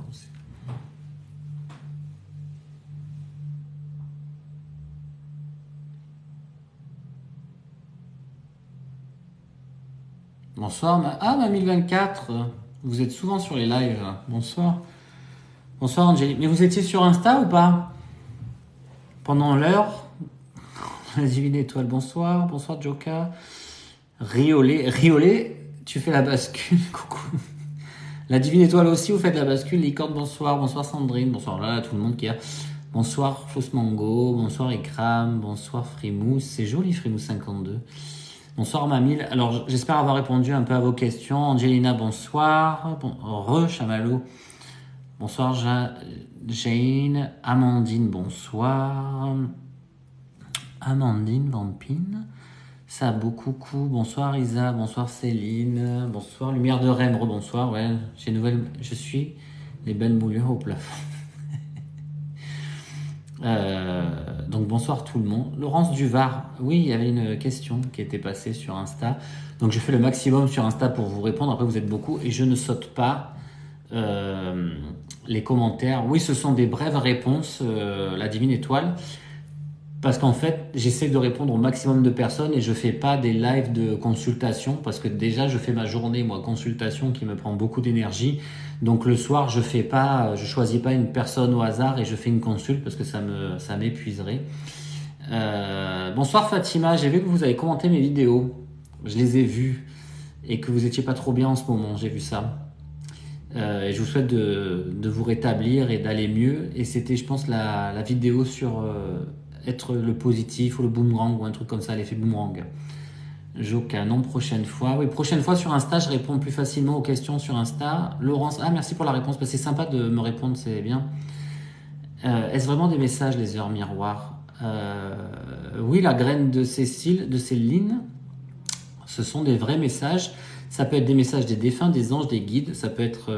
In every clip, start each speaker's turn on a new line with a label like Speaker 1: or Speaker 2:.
Speaker 1: aussi. Bonsoir, ma 1024. Vous êtes souvent sur les lives. Bonsoir. Bonsoir, Angélique. Mais vous étiez sur Insta ou pas? Pendant l'heure? La divine étoile, bonsoir. Bonsoir, Joka. Riolet, tu fais la bascule. Coucou. La divine étoile aussi, vous faites la bascule. Licorne, bonsoir. Bonsoir, Sandrine. Bonsoir, là, tout le monde qui a. Bonsoir, Fausse Mango. Bonsoir, Ikram. Bonsoir, Frimousse. C'est joli, Frimousse 52. Bonsoir Mamil. Alors j'espère avoir répondu un peu à vos questions. Angelina, bonsoir. Chamallow. Bonsoir Jane. Amandine, bonsoir. Amandine Vampine. Sabo, coucou. Bonsoir Isa. Bonsoir Céline. Bonsoir Lumière de Rennes. Rebonsoir. Ouais, j'ai je suis les belles moulures au plafond. Donc bonsoir tout le monde. Laurence Duvar, oui, il y avait une question qui était passée sur Insta. Donc je fais le maximum sur Insta pour vous répondre. Après vous êtes beaucoup et je ne saute pas les commentaires. Oui, ce sont des brèves réponses, la divine étoile. Parce qu'en fait, j'essaie de répondre au maximum de personnes et je fais pas des lives de consultation parce que déjà je fais ma journée, moi, consultation qui me prend beaucoup d'énergie. Donc le soir, je choisis pas une personne au hasard et je fais une consulte parce que ça m'épuiserait. Bonsoir Fatima, j'ai vu que vous avez commenté mes vidéos. Je les ai vues et que vous étiez pas trop bien en ce moment, j'ai vu ça. Et je vous souhaite de vous rétablir et d'aller mieux. Et c'était, je pense, la vidéo sur être le positif ou le boomerang ou un truc comme ça, l'effet boomerang. Joka, non, prochaine fois. Oui, prochaine fois sur Insta, je réponds plus facilement aux questions sur Insta. Laurence, merci pour la réponse, parce que c'est sympa de me répondre, c'est bien. Est-ce vraiment des messages, les heures miroirs? Oui, la graine de Céline, ce sont des vrais messages. Ça peut être des messages des défunts, des anges, des guides, ça peut être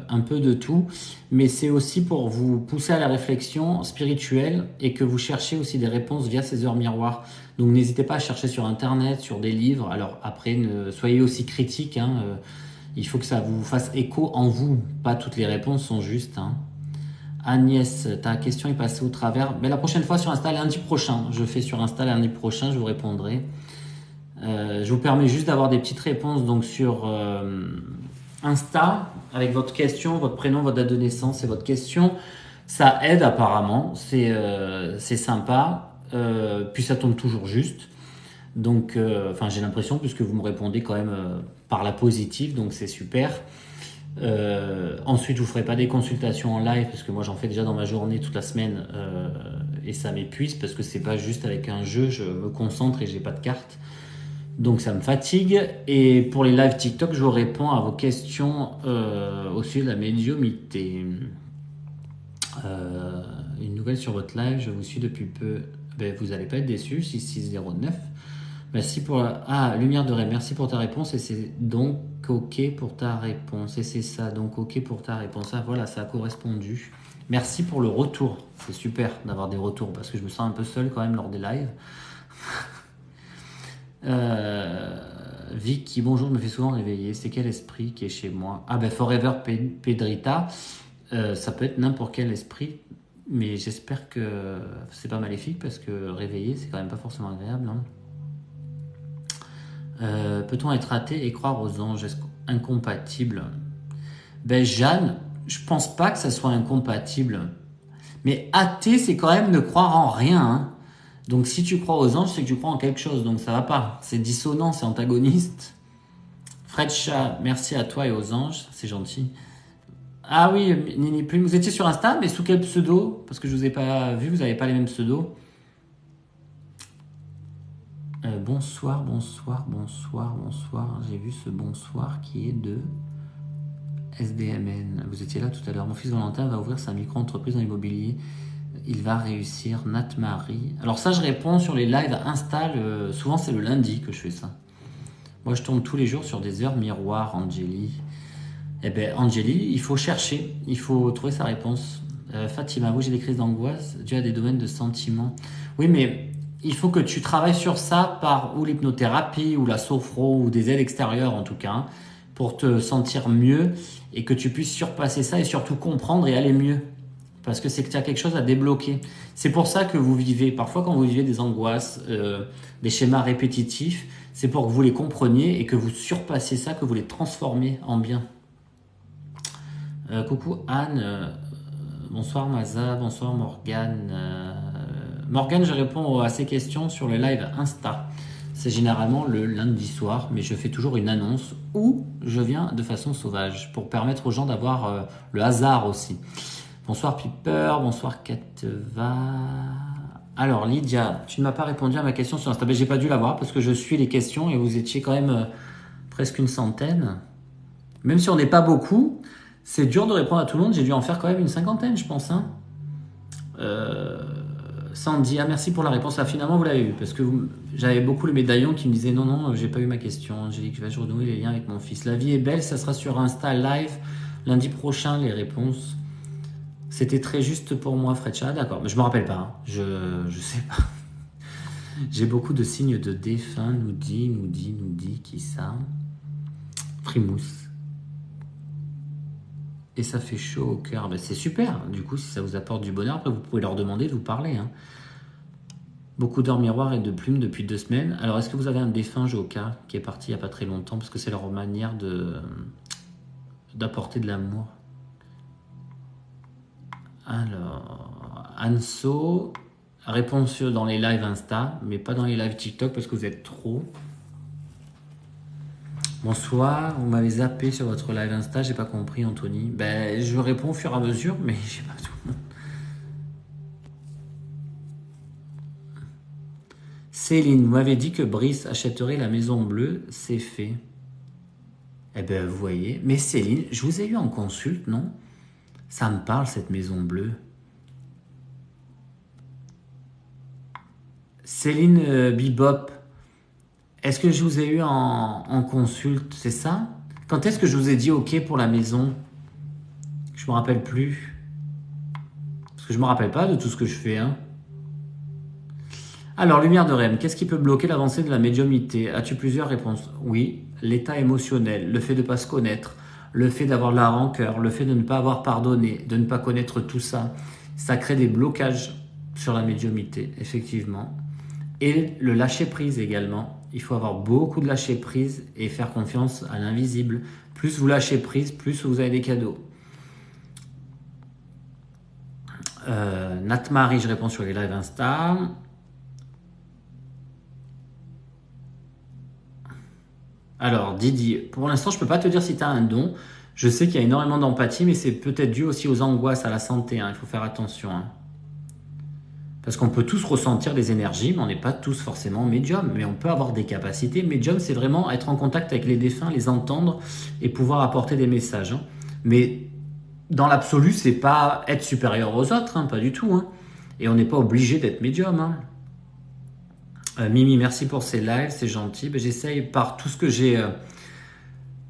Speaker 1: un peu de tout, mais c'est aussi pour vous pousser à la réflexion spirituelle et que vous cherchez aussi des réponses via ces heures miroirs. Donc n'hésitez pas à chercher sur internet, sur des livres. Alors après, soyez aussi critique, hein, il faut que ça vous fasse écho en vous, pas toutes les réponses sont justes. Hein. Agnès, ta question est passée au travers. Mais la prochaine fois sur Insta, lundi prochain, je fais sur Insta lundi prochain, je vous répondrai. Je vous permets juste d'avoir des petites réponses donc sur Insta avec votre question, votre prénom, votre date de naissance et votre question. Ça aide apparemment, c'est sympa. Puis ça tombe toujours juste. Donc, j'ai l'impression puisque vous me répondez quand même par la positive, donc c'est super. Ensuite, je vous ferai pas des consultations en live parce que moi j'en fais déjà dans ma journée toute la semaine et ça m'épuise parce que c'est pas juste avec un jeu, je me concentre et j'ai pas de carte. Donc ça me fatigue. Et pour les lives TikTok, je vous réponds à vos questions au sujet de la médiumnité. Une nouvelle sur votre live, je vous suis depuis peu. Ben, vous n'allez pas être déçus, 6609. Merci pour Lumière de Rêve, merci pour ta réponse. Et c'est donc OK pour ta réponse. Et c'est ça, donc OK pour ta réponse. Ah voilà, ça a correspondu. Merci pour le retour. C'est super d'avoir des retours parce que je me sens un peu seul quand même lors des lives. Vicky, bonjour, me fait souvent réveiller. C'est quel esprit qui est chez moi? Ah ben Forever Pedrita. Ça peut être n'importe quel esprit, mais j'espère que c'est pas maléfique parce que réveiller c'est quand même pas forcément agréable. Hein. Peut-on être athée et croire aux anges? Est-ce incompatible? Ben Jeanne, je pense pas que ça soit incompatible. Mais athée, c'est quand même ne croire en rien. Hein. Donc si tu crois aux anges, c'est que tu crois en quelque chose, donc ça va pas. C'est dissonant, c'est antagoniste. Fred Chat, merci à toi et aux anges, c'est gentil. Ah oui, Nini Plume, vous étiez sur Insta, mais sous quel pseudo? Parce que je vous ai pas vu, vous n'avez pas les mêmes pseudos. Bonsoir. J'ai vu ce bonsoir qui est de SDMN. Vous étiez là tout à l'heure. Mon fils Valentin va ouvrir sa micro-entreprise dans l'immobilier. Il va réussir, Nat Marie. Alors ça, je réponds sur les lives Insta. Souvent, c'est le lundi que je fais ça. Moi, je tombe tous les jours sur des heures miroirs, Angélie. Eh bien, Angélie, il faut chercher. Il faut trouver sa réponse. Fatima, oui, j'ai des crises d'angoisse dû à des domaines de sentiments. Oui, mais il faut que tu travailles sur ça par ou l'hypnothérapie, ou la sophro, ou des aides extérieures en tout cas. pour te sentir mieux et que tu puisses surpasser ça et surtout comprendre et aller mieux. Parce que c'est que tu as quelque chose à débloquer. C'est pour ça que vous vivez, parfois quand vous vivez des angoisses, des schémas répétitifs, c'est pour que vous les compreniez et que vous surpassiez ça, que vous les transformez en bien. Coucou Anne, bonsoir Maza, bonsoir Morgane. Morgane, je réponds à ces questions sur le live Insta. C'est généralement le lundi soir, mais je fais toujours une annonce où je viens de façon sauvage pour permettre aux gens d'avoir le hasard aussi. Bonsoir Piper, bonsoir Kateva. Alors Lydia, tu ne m'as pas répondu à ma question sur Insta. Ben, j'ai pas dû l'avoir parce que je suis les questions et vous étiez quand même presque une centaine. Même si on n'est pas beaucoup, c'est dur de répondre à tout le monde. J'ai dû en faire quand même une cinquantaine, je pense. Hein. Sandy, merci pour la réponse. Ah, finalement, vous l'avez eu parce que j'avais beaucoup le médaillon qui me disait non, j'ai pas eu ma question. J'ai dit que je vais renouer les liens avec mon fils. La vie est belle, ça sera sur Insta live lundi prochain les réponses. C'était très juste pour moi, Fredcha. D'accord, mais je me rappelle pas. Hein. Je sais pas. J'ai beaucoup de signes de défunt. Nous dit, qui ça? Frimousse. Et ça fait chaud au cœur. Ben, c'est super. Du coup, si ça vous apporte du bonheur, après vous pouvez leur demander de vous parler. Hein. Beaucoup d'or miroir et de plumes depuis 2 semaines. Alors, est-ce que vous avez un défunt Joka qui est parti il n'y a pas très longtemps parce que c'est leur manière d'apporter de l'amour. Alors, Anso, réponse dans les lives Insta, mais pas dans les lives TikTok parce que vous êtes trop. Bonsoir, vous m'avez zappé sur votre live Insta, j'ai pas compris Anthony. Ben, je réponds au fur et à mesure, mais j'ai pas tout. Céline, vous m'avez dit que Brice achèterait la Maison Bleue, c'est fait. Eh ben, vous voyez. Mais Céline, je vous ai eu en consulte, non? Ça me parle, cette Maison Bleue. Céline Bibop, est-ce que je vous ai eu en consulte, c'est ça? Quand est-ce que je vous ai dit OK pour la maison? Je me rappelle plus. Parce que je me rappelle pas de tout ce que je fais. Hein. Alors, lumière de REM, qu'est-ce qui peut bloquer l'avancée de la médiumnité? As-tu plusieurs réponses? Oui, l'état émotionnel, le fait de ne pas se connaître, le fait d'avoir de la rancœur, le fait de ne pas avoir pardonné, de ne pas connaître tout ça. Ça crée des blocages sur la médiumité, effectivement. Et le lâcher-prise également. Il faut avoir beaucoup de lâcher-prise et faire confiance à l'invisible. Plus vous lâchez prise, plus vous avez des cadeaux. Natmarie, je réponds sur les lives Insta. Alors, Didi, pour l'instant, je ne peux pas te dire si tu as un don. Je sais qu'il y a énormément d'empathie, mais c'est peut-être dû aussi aux angoisses, à la santé. Hein. Il faut faire attention. Hein. Parce qu'on peut tous ressentir des énergies, mais on n'est pas tous forcément médium. Mais on peut avoir des capacités. Médium, c'est vraiment être en contact avec les défunts, les entendre et pouvoir apporter des messages. Hein. Mais dans l'absolu, c'est pas être supérieur aux autres, hein, pas du tout. Hein. Et on n'est pas obligé d'être médium. Hein. Mimi, merci pour ces lives, c'est gentil. Ben, j'essaye par tout ce que j'ai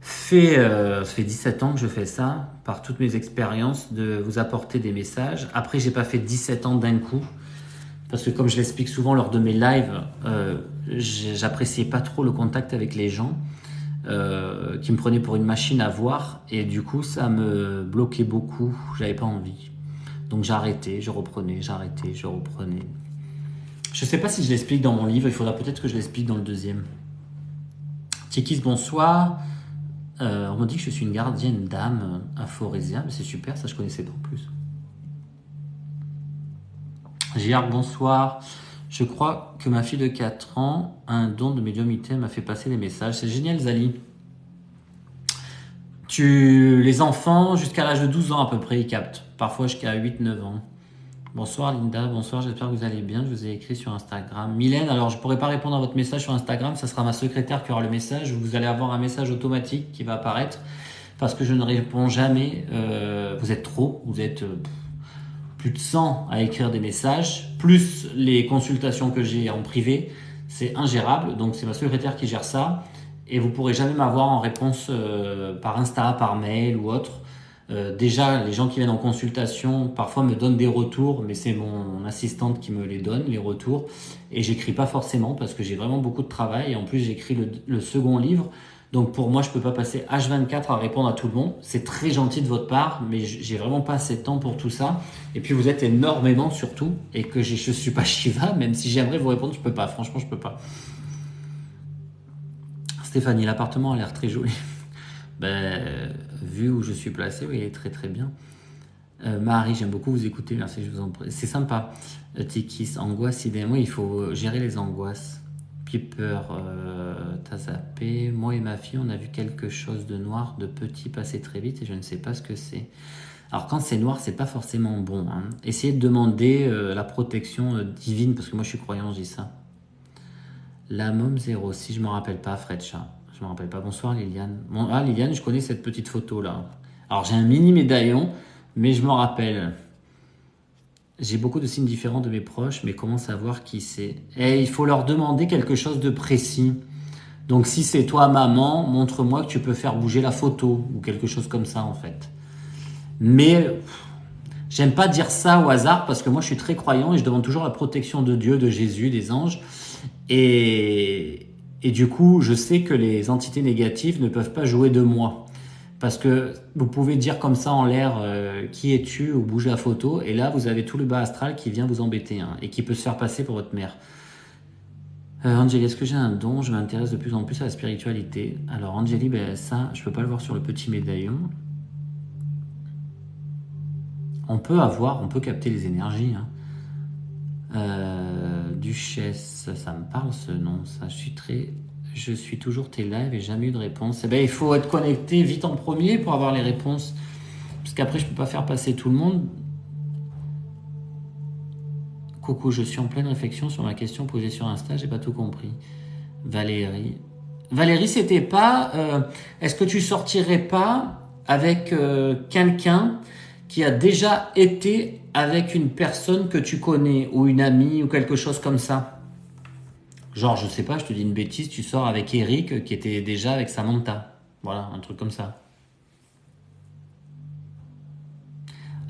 Speaker 1: fait, ça fait 17 ans que je fais ça, par toutes mes expériences, de vous apporter des messages. Après, j'ai pas fait 17 ans d'un coup. Parce que comme je l'explique souvent lors de mes lives, j'appréciais pas trop le contact avec les gens qui me prenaient pour une machine à voir et du coup ça me bloquait beaucoup, j'avais pas envie. Donc j'ai arrêté, je reprenais, j'arrêtais, je reprenais. Je sais pas si je l'explique dans mon livre, il faudra peut-être que je l'explique dans le deuxième. Tikis, bonsoir. On me dit que je suis une gardienne d'âme à Forésia, mais c'est super, ça je connaissais pas en plus. Gérard, bonsoir. Je crois que ma fille de 4 ans a un don de médiumnité, m'a fait passer des messages. C'est génial, Zali. Les enfants, jusqu'à l'âge de 12 ans à peu près, ils captent. Parfois jusqu'à 8-9 ans. Bonsoir Linda, bonsoir, j'espère que vous allez bien. Je vous ai écrit sur Instagram. Mylène, alors je ne pourrai pas répondre à votre message sur Instagram, ça sera ma secrétaire qui aura le message. Vous allez avoir un message automatique qui va apparaître parce que je ne réponds jamais. Vous êtes trop, vous êtes... plus de 100 à écrire des messages, plus les consultations que j'ai en privé, c'est ingérable. Donc c'est ma secrétaire qui gère ça. Et vous ne pourrez jamais m'avoir en réponse par Insta, par mail ou autre. Déjà, les gens qui viennent en consultation, parfois me donnent des retours, mais c'est mon assistante qui me les donne, les retours. Et j'écris pas forcément parce que j'ai vraiment beaucoup de travail. Et en plus, j'écris le second livre. Donc pour moi, je peux pas passer H24 à répondre à tout le monde. C'est très gentil de votre part, mais j'ai vraiment pas assez de temps pour tout ça. Et puis vous êtes énormément surtout, et que je suis pas Shiva, même si j'aimerais vous répondre, je peux pas. Franchement, je peux pas. Stéphanie, l'appartement a l'air très joli. Ben, vu où je suis placé, oui, il est très très bien. Marie, j'aime beaucoup vous écouter, merci, je vous en prie. C'est sympa. Tikis, angoisse, idéalement, il faut gérer les angoisses. Piper, t'as zappé. Moi et ma fille, on a vu quelque chose de noir, de petit passer très vite et je ne sais pas ce que c'est. Alors quand c'est noir, c'est pas forcément bon, hein. Essayez de demander la protection divine, parce que moi je suis croyant, je dis ça. La môme 0, si je me rappelle pas, Fred Chat. Je me rappelle pas. Bonsoir Liliane. Bon, ah Liliane, je connais cette petite photo là. Alors j'ai un mini médaillon, mais je m'en rappelle. J'ai beaucoup de signes différents de mes proches, mais comment savoir qui c'est? Et il faut leur demander quelque chose de précis. Donc si c'est toi maman, montre-moi que tu peux faire bouger la photo ou quelque chose comme ça en fait. Mais j'aime pas dire ça au hasard parce que moi je suis très croyant et je demande toujours la protection de Dieu, de Jésus, des anges. Et du coup, je sais que les entités négatives ne peuvent pas jouer de moi. Parce que vous pouvez dire comme ça en l'air qui es-tu ou bouger la photo et là vous avez tout le bas astral qui vient vous embêter hein, et qui peut se faire passer pour votre mère. Angélie, est-ce que j'ai un don? Je m'intéresse de plus en plus à la spiritualité. Alors Angélie, ben, ça je peux pas le voir sur le petit médaillon. On peut capter les énergies. Hein. Duchesse, ça me parle ce nom, ça je suis toujours tes lives et jamais eu de réponse. Eh ben, il faut être connecté vite en premier pour avoir les réponses. Parce qu'après, je peux pas faire passer tout le monde. Coucou, je suis en pleine réflexion sur ma question posée sur Insta, j'ai pas tout compris. Valérie. Valérie, c'était pas... est-ce que tu sortirais pas avec quelqu'un qui a déjà été avec une personne que tu connais, ou une amie, ou quelque chose comme ça? Genre, je sais pas, je te dis une bêtise, tu sors avec Eric qui était déjà avec Samantha. Voilà, un truc comme ça.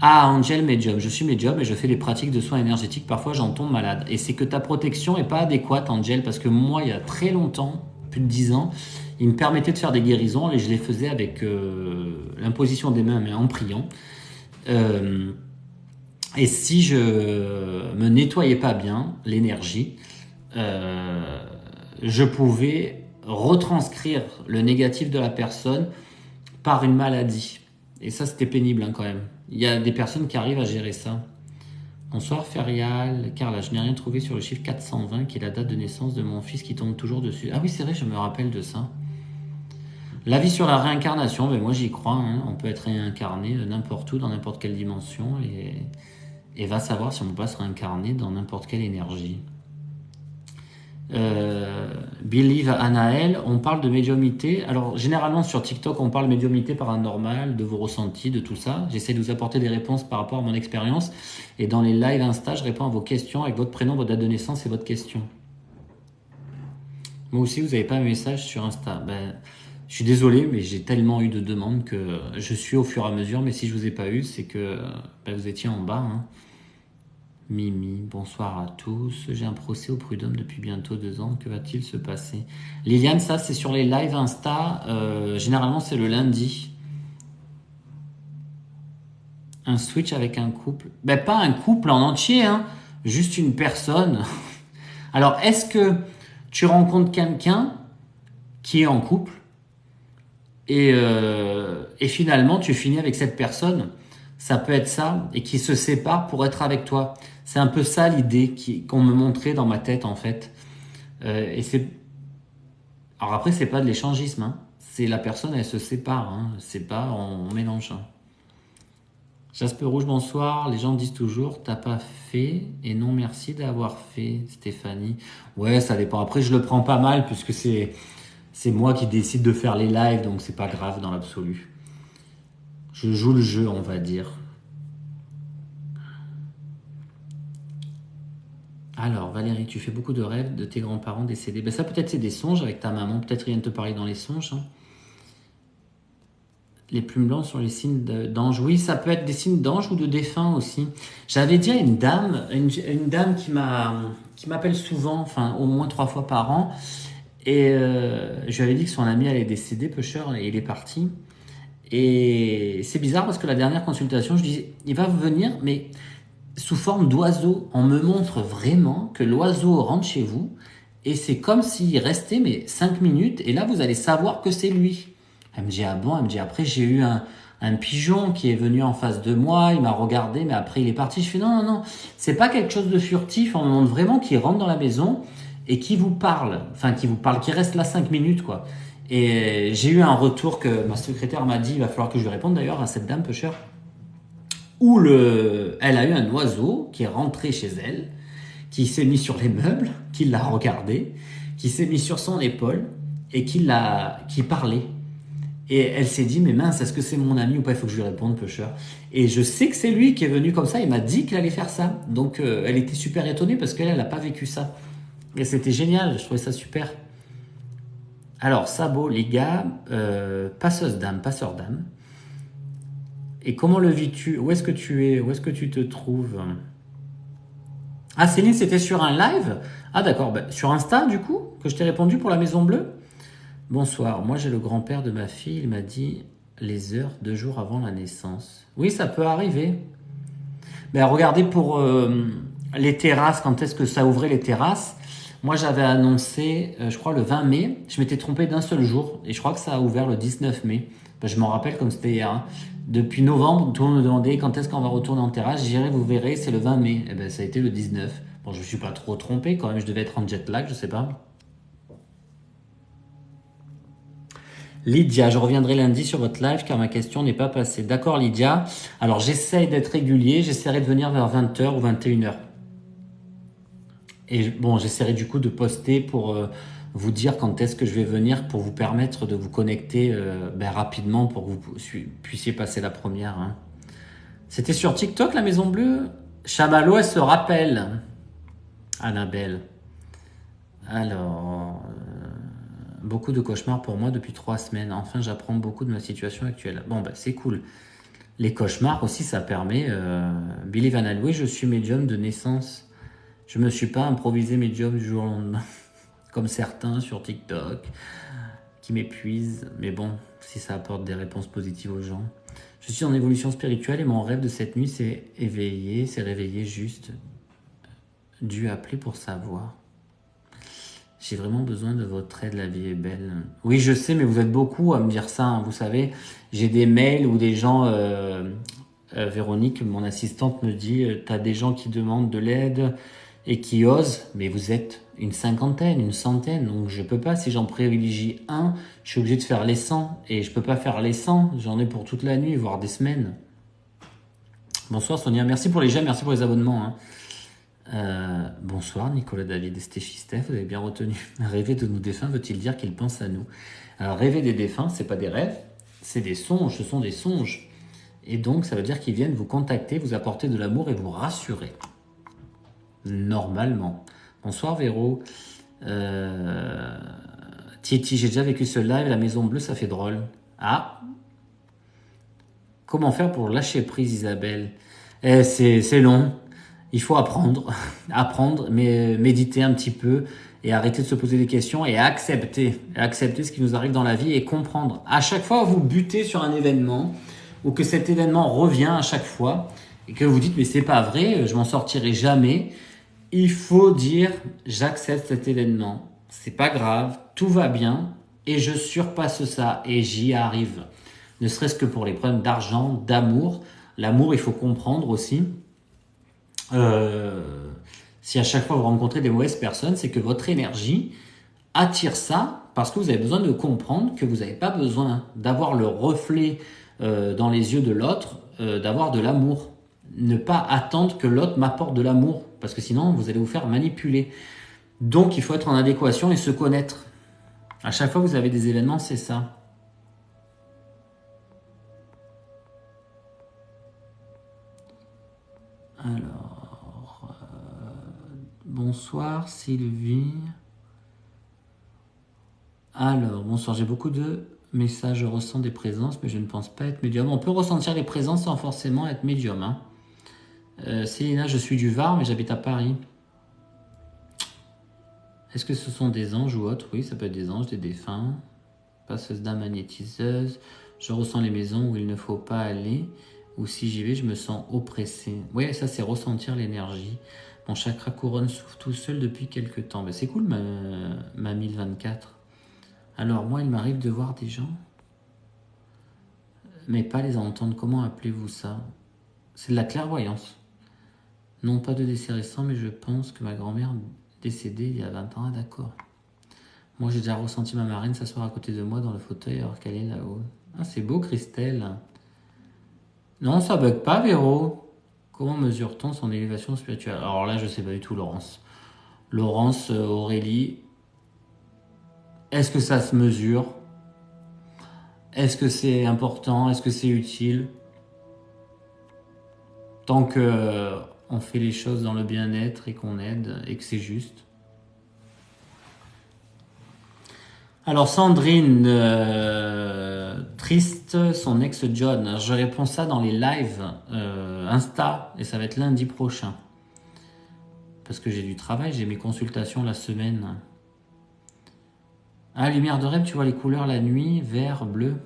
Speaker 1: Ah, Angel Medium, je suis médium et je fais des pratiques de soins énergétiques, parfois j'en tombe malade. Et c'est que ta protection est pas adéquate, Angel, parce que moi, il y a très longtemps, plus de 10 ans, il me permettait de faire des guérisons et je les faisais avec l'imposition des mains, mais en priant. Et si je me nettoyais pas bien l'énergie, je pouvais retranscrire le négatif de la personne par une maladie. Et ça, c'était pénible hein, quand même. Il y a des personnes qui arrivent à gérer ça. Bonsoir Ferial, Carla, je n'ai rien trouvé sur le chiffre 420 qui est la date de naissance de mon fils qui tombe toujours dessus. Ah oui, c'est vrai, je me rappelle de ça. L'avis sur la réincarnation, ben moi j'y crois. Hein. On peut être réincarné n'importe où, dans n'importe quelle dimension, et va savoir si on peut pas se réincarner dans n'importe quelle énergie. Believe Anaël, on parle de médiumnité. Alors généralement sur TikTok on parle de médiumnité paranormale, de vos ressentis, de tout ça. J'essaie de vous apporter des réponses par rapport à mon expérience. Et dans les lives Insta, je réponds à vos questions avec votre prénom, votre date de naissance et votre question. Moi aussi, vous n'avez pas un message sur Insta. Ben, je suis désolé, mais j'ai tellement eu de demandes que je suis au fur et à mesure. Mais si je vous ai pas eu, c'est que ben, vous étiez en bas. Hein. Mimi, bonsoir à tous. J'ai un procès au prud'homme depuis bientôt 2 ans. Que va-t-il se passer? Liliane, ça c'est sur les lives Insta. Généralement c'est le lundi. Un switch avec un couple. Ben pas un couple en entier, hein. Juste une personne. Alors est-ce que tu rencontres quelqu'un qui est en couple et finalement tu finis avec cette personne? Ça peut être ça, et qui se sépare pour être avec toi. C'est un peu ça l'idée qu'on me montrait dans ma tête en fait. Et c'est. Alors après, c'est pas de l'échangisme, hein. C'est la personne, elle se sépare, hein. C'est pas on mélange. Hein. Jasper Rouge, bonsoir. Les gens disent toujours t'as pas fait et non merci d'avoir fait, Stéphanie. Ouais, ça dépend. Après, je le prends pas mal puisque c'est moi qui décide de faire les lives, donc c'est pas grave dans l'absolu. Je joue le jeu, on va dire. Alors, Valérie, tu fais beaucoup de rêves de tes grands-parents décédés. Ben ça, peut-être, c'est des songes avec ta maman. Peut-être rien ne te parler dans les songes. Hein. Les plumes blanches sont les signes d'ange. Oui, ça peut être des signes d'ange ou de défunt aussi. J'avais dit à une dame qui m'appelle souvent, enfin, au moins 3 fois par an. Et je lui avais dit que son ami allait décéder, pêcheur, et il est parti. Et c'est bizarre parce que la dernière consultation, je disais, il va venir, mais sous forme d'oiseau. On me montre vraiment que l'oiseau rentre chez vous et c'est comme s'il restait mais 5 minutes et là vous allez savoir que c'est lui. Elle me dit ah bon, elle me dit après j'ai eu un pigeon qui est venu en face de moi, il m'a regardé mais après il est parti. Je fais non, non, non, c'est pas quelque chose de furtif, on me montre vraiment qu'il rentre dans la maison et qui vous parle, enfin qui vous parle, qui reste là 5 minutes quoi. Et j'ai eu un retour que ma secrétaire m'a dit, il va falloir que je lui réponde d'ailleurs à cette dame pêcheur, où elle a eu un oiseau qui est rentré chez elle, qui s'est mis sur les meubles, qui l'a regardé, qui s'est mis sur son épaule et qui parlait. Et elle s'est dit, mais mince, est-ce que c'est mon ami ou pas? Il faut que je lui réponde, pêcheur. Et je sais que c'est lui qui est venu comme ça, il m'a dit qu'il allait faire ça. Donc elle était super étonnée parce qu'elle n'a pas vécu ça. Et c'était génial, je trouvais ça super. Alors, Sabo, les gars, passeuse d'âme, passeur d'âme. Et comment le vis-tu? Où est-ce que tu es? Où est-ce que tu te trouves? Ah, Céline, c'était sur un live? Ah, d'accord. Bah, sur Insta, du coup, que je t'ai répondu pour la Maison Bleue? Bonsoir. Moi, j'ai le grand-père de ma fille. Il m'a dit les heures 2 jours avant la naissance. Oui, ça peut arriver. Mais regardez pour les terrasses, quand est-ce que ça ouvrait les terrasses? Moi, j'avais annoncé, je crois, le 20 mai. Je m'étais trompé d'un seul jour. Et je crois que ça a ouvert le 19 mai. Ben, je m'en rappelle comme c'était hier. Hein. Depuis novembre, tout le monde me demandait quand est-ce qu'on va retourner en terrasse. J'irai, vous verrez, c'est le 20 mai. Et ben, ça a été le 19. Bon, je ne suis pas trop trompé quand même. Je devais être en jet lag, je sais pas. Lydia, je reviendrai lundi sur votre live car ma question n'est pas passée. D'accord, Lydia. Alors, j'essaye d'être régulier. J'essaierai de venir vers 20h ou 21h. Et bon, j'essaierai du coup de poster pour vous dire quand est-ce que je vais venir pour vous permettre de vous connecter rapidement pour que vous puissiez passer la première. Hein. C'était sur TikTok, la Maison Bleue? Chamallow, elle se rappelle. Annabelle. Alors, beaucoup de cauchemars pour moi depuis 3 semaines. Enfin, j'apprends beaucoup de ma situation actuelle. Bon, ben, c'est cool. Les cauchemars aussi, ça permet... Billy Van Alloué, je suis médium de naissance. Je me suis pas improvisé médium du jour au lendemain, comme certains sur TikTok, qui m'épuisent. Mais bon, si ça apporte des réponses positives aux gens. Je suis en évolution spirituelle et mon rêve de cette nuit, c'est réveiller juste. Dû appeler pour savoir. J'ai vraiment besoin de votre aide, la vie est belle. Oui, je sais, mais vous êtes beaucoup à me dire ça. Hein, vous savez, j'ai des mails où des gens... Véronique, mon assistante, me dit t'as des gens qui demandent de l'aide et qui osent, mais vous êtes une cinquantaine, une centaine, donc je peux pas, si j'en privilégie un, je suis obligé de faire les 100, et je peux pas faire les 100, j'en ai pour toute la nuit, voire des semaines. Bonsoir Sonia, merci pour les j'aime, merci pour les abonnements. Hein. Bonsoir Nicolas David et Stéphie Steph, vous avez bien retenu. Rêver de nos défunts veut-il dire qu'ils pensent à nous? Alors rêver des défunts, c'est pas des rêves, c'est des songes, ce sont des songes. Et donc ça veut dire qu'ils viennent vous contacter, vous apporter de l'amour et vous rassurer. Normalement. Bonsoir Véro. Titi, j'ai déjà vécu ce live, la Maison Bleue, ça fait drôle. Ah. Comment faire pour lâcher prise, Isabelle? C'est long. Il faut apprendre. Apprendre, mais méditer un petit peu et arrêter de se poser des questions et accepter. Accepter ce qui nous arrive dans la vie et comprendre. À chaque fois, vous butez sur un événement ou que cet événement revient à chaque fois et que vous dites mais c'est pas vrai, je m'en sortirai jamais. Il faut dire j'accepte cet événement, c'est pas grave, tout va bien et je surpasse ça et j'y arrive. Ne serait-ce que pour les problèmes d'argent, d'amour. L'amour, il faut comprendre aussi. Si à chaque fois vous rencontrez des mauvaises personnes, c'est que votre énergie attire ça parce que vous avez besoin de comprendre que vous n'avez pas besoin d'avoir le reflet dans les yeux de l'autre, d'avoir de l'amour. Ne pas attendre que l'autre m'apporte de l'amour, parce que sinon vous allez vous faire manipuler. Donc il faut être en adéquation et se connaître. À chaque fois que vous avez des événements, c'est ça. Alors, bonsoir Sylvie. Alors, bonsoir, j'ai beaucoup de messages, je ressens des présences, mais je ne pense pas être médium. On peut ressentir les présences sans forcément être médium. Hein. Célina, je suis du Var, mais j'habite à Paris. Est-ce que ce sont des anges ou autres? Oui, ça peut être des anges, des défunts. Passeuse d'âme magnétiseuse. Je ressens les maisons où il ne faut pas aller. Ou si j'y vais, je me sens oppressé. Oui, ça c'est ressentir l'énergie. Mon chakra couronne s'ouvre tout seul depuis quelques temps. Ben, c'est cool ma 1024. Alors moi, il m'arrive de voir des gens, mais pas les entendre. Comment appelez-vous ça? C'est de la clairvoyance. Non pas de décès récent, mais je pense que ma grand-mère décédée il y a 20 ans. Ah d'accord. Moi j'ai déjà ressenti ma marraine s'asseoir à côté de moi dans le fauteuil alors qu'elle est là-haut. Ah c'est beau Christelle. Non ça bug pas Véro. Comment mesure-t-on son élévation spirituelle? Alors là je sais pas du tout Laurence. Laurence, Aurélie, est-ce que ça se mesure? Est-ce que c'est important? Est-ce que c'est utile? Tant que on fait les choses dans le bien-être et qu'on aide et que c'est juste. Alors Sandrine, triste, son ex John. Je réponds ça dans les lives Insta et ça va être lundi prochain. Parce que j'ai du travail, j'ai mes consultations la semaine. Ah, lumière de rêve, tu vois les couleurs la nuit, vert, bleu.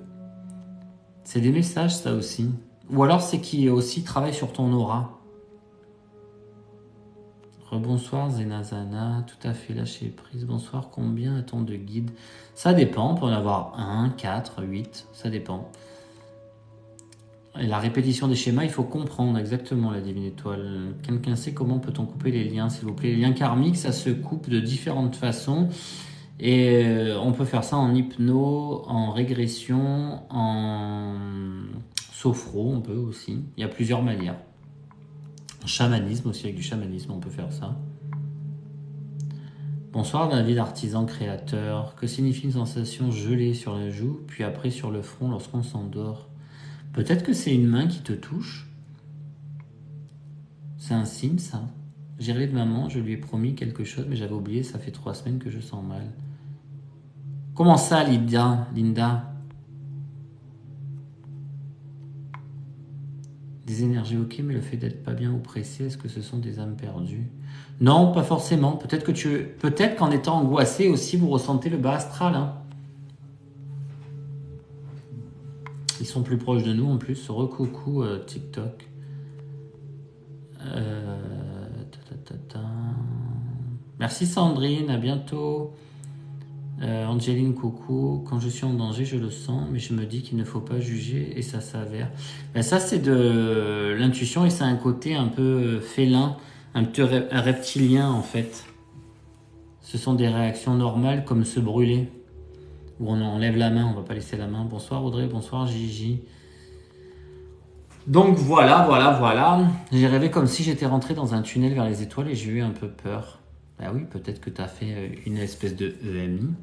Speaker 1: C'est des messages ça aussi. Ou alors c'est qui aussi travaille sur ton aura. Rebonsoir Zenazana, tout à fait lâché prise. Bonsoir, combien a-t-on de guides? Ça dépend, on peut en avoir 1, 4, 8, ça dépend. Et la répétition des schémas, il faut comprendre exactement la divine étoile. Quelqu'un sait comment peut-on couper les liens, s'il vous plaît? Les liens karmiques, ça se coupe de différentes façons. Et on peut faire ça en hypno, en régression, en sophro, on peut aussi. Il y a plusieurs manières. En chamanisme aussi, avec du chamanisme, on peut faire ça. Bonsoir David, artisan créateur. Que signifie une sensation gelée sur la joue, puis après sur le front lorsqu'on s'endort? Peut-être que c'est une main qui te touche. C'est un signe ça. J'ai rêvé de maman, je lui ai promis quelque chose, mais j'avais oublié, ça fait 3 semaines que je sens mal. Comment ça Linda? Des énergies ok, mais le fait d'être pas bien ou pressé, est-ce que ce sont des âmes perdues? Non, pas forcément. Peut-être qu'en étant angoissé aussi, vous ressentez le bas astral. Hein. Ils sont plus proches de nous en plus. Recoucou TikTok. Merci Sandrine, à bientôt. Angéline, coucou. Quand je suis en danger, je le sens, mais je me dis qu'il ne faut pas juger et ça s'avère. Ben ça, c'est de l'intuition et c'est un côté un peu félin, un peu reptilien en fait. Ce sont des réactions normales comme se brûler, où on enlève la main, on va pas laisser la main. Bonsoir Audrey, bonsoir Gigi. Donc voilà. J'ai rêvé comme si j'étais rentré dans un tunnel vers les étoiles et j'ai eu un peu peur. Bah oui, peut-être que tu as fait une espèce de EMI.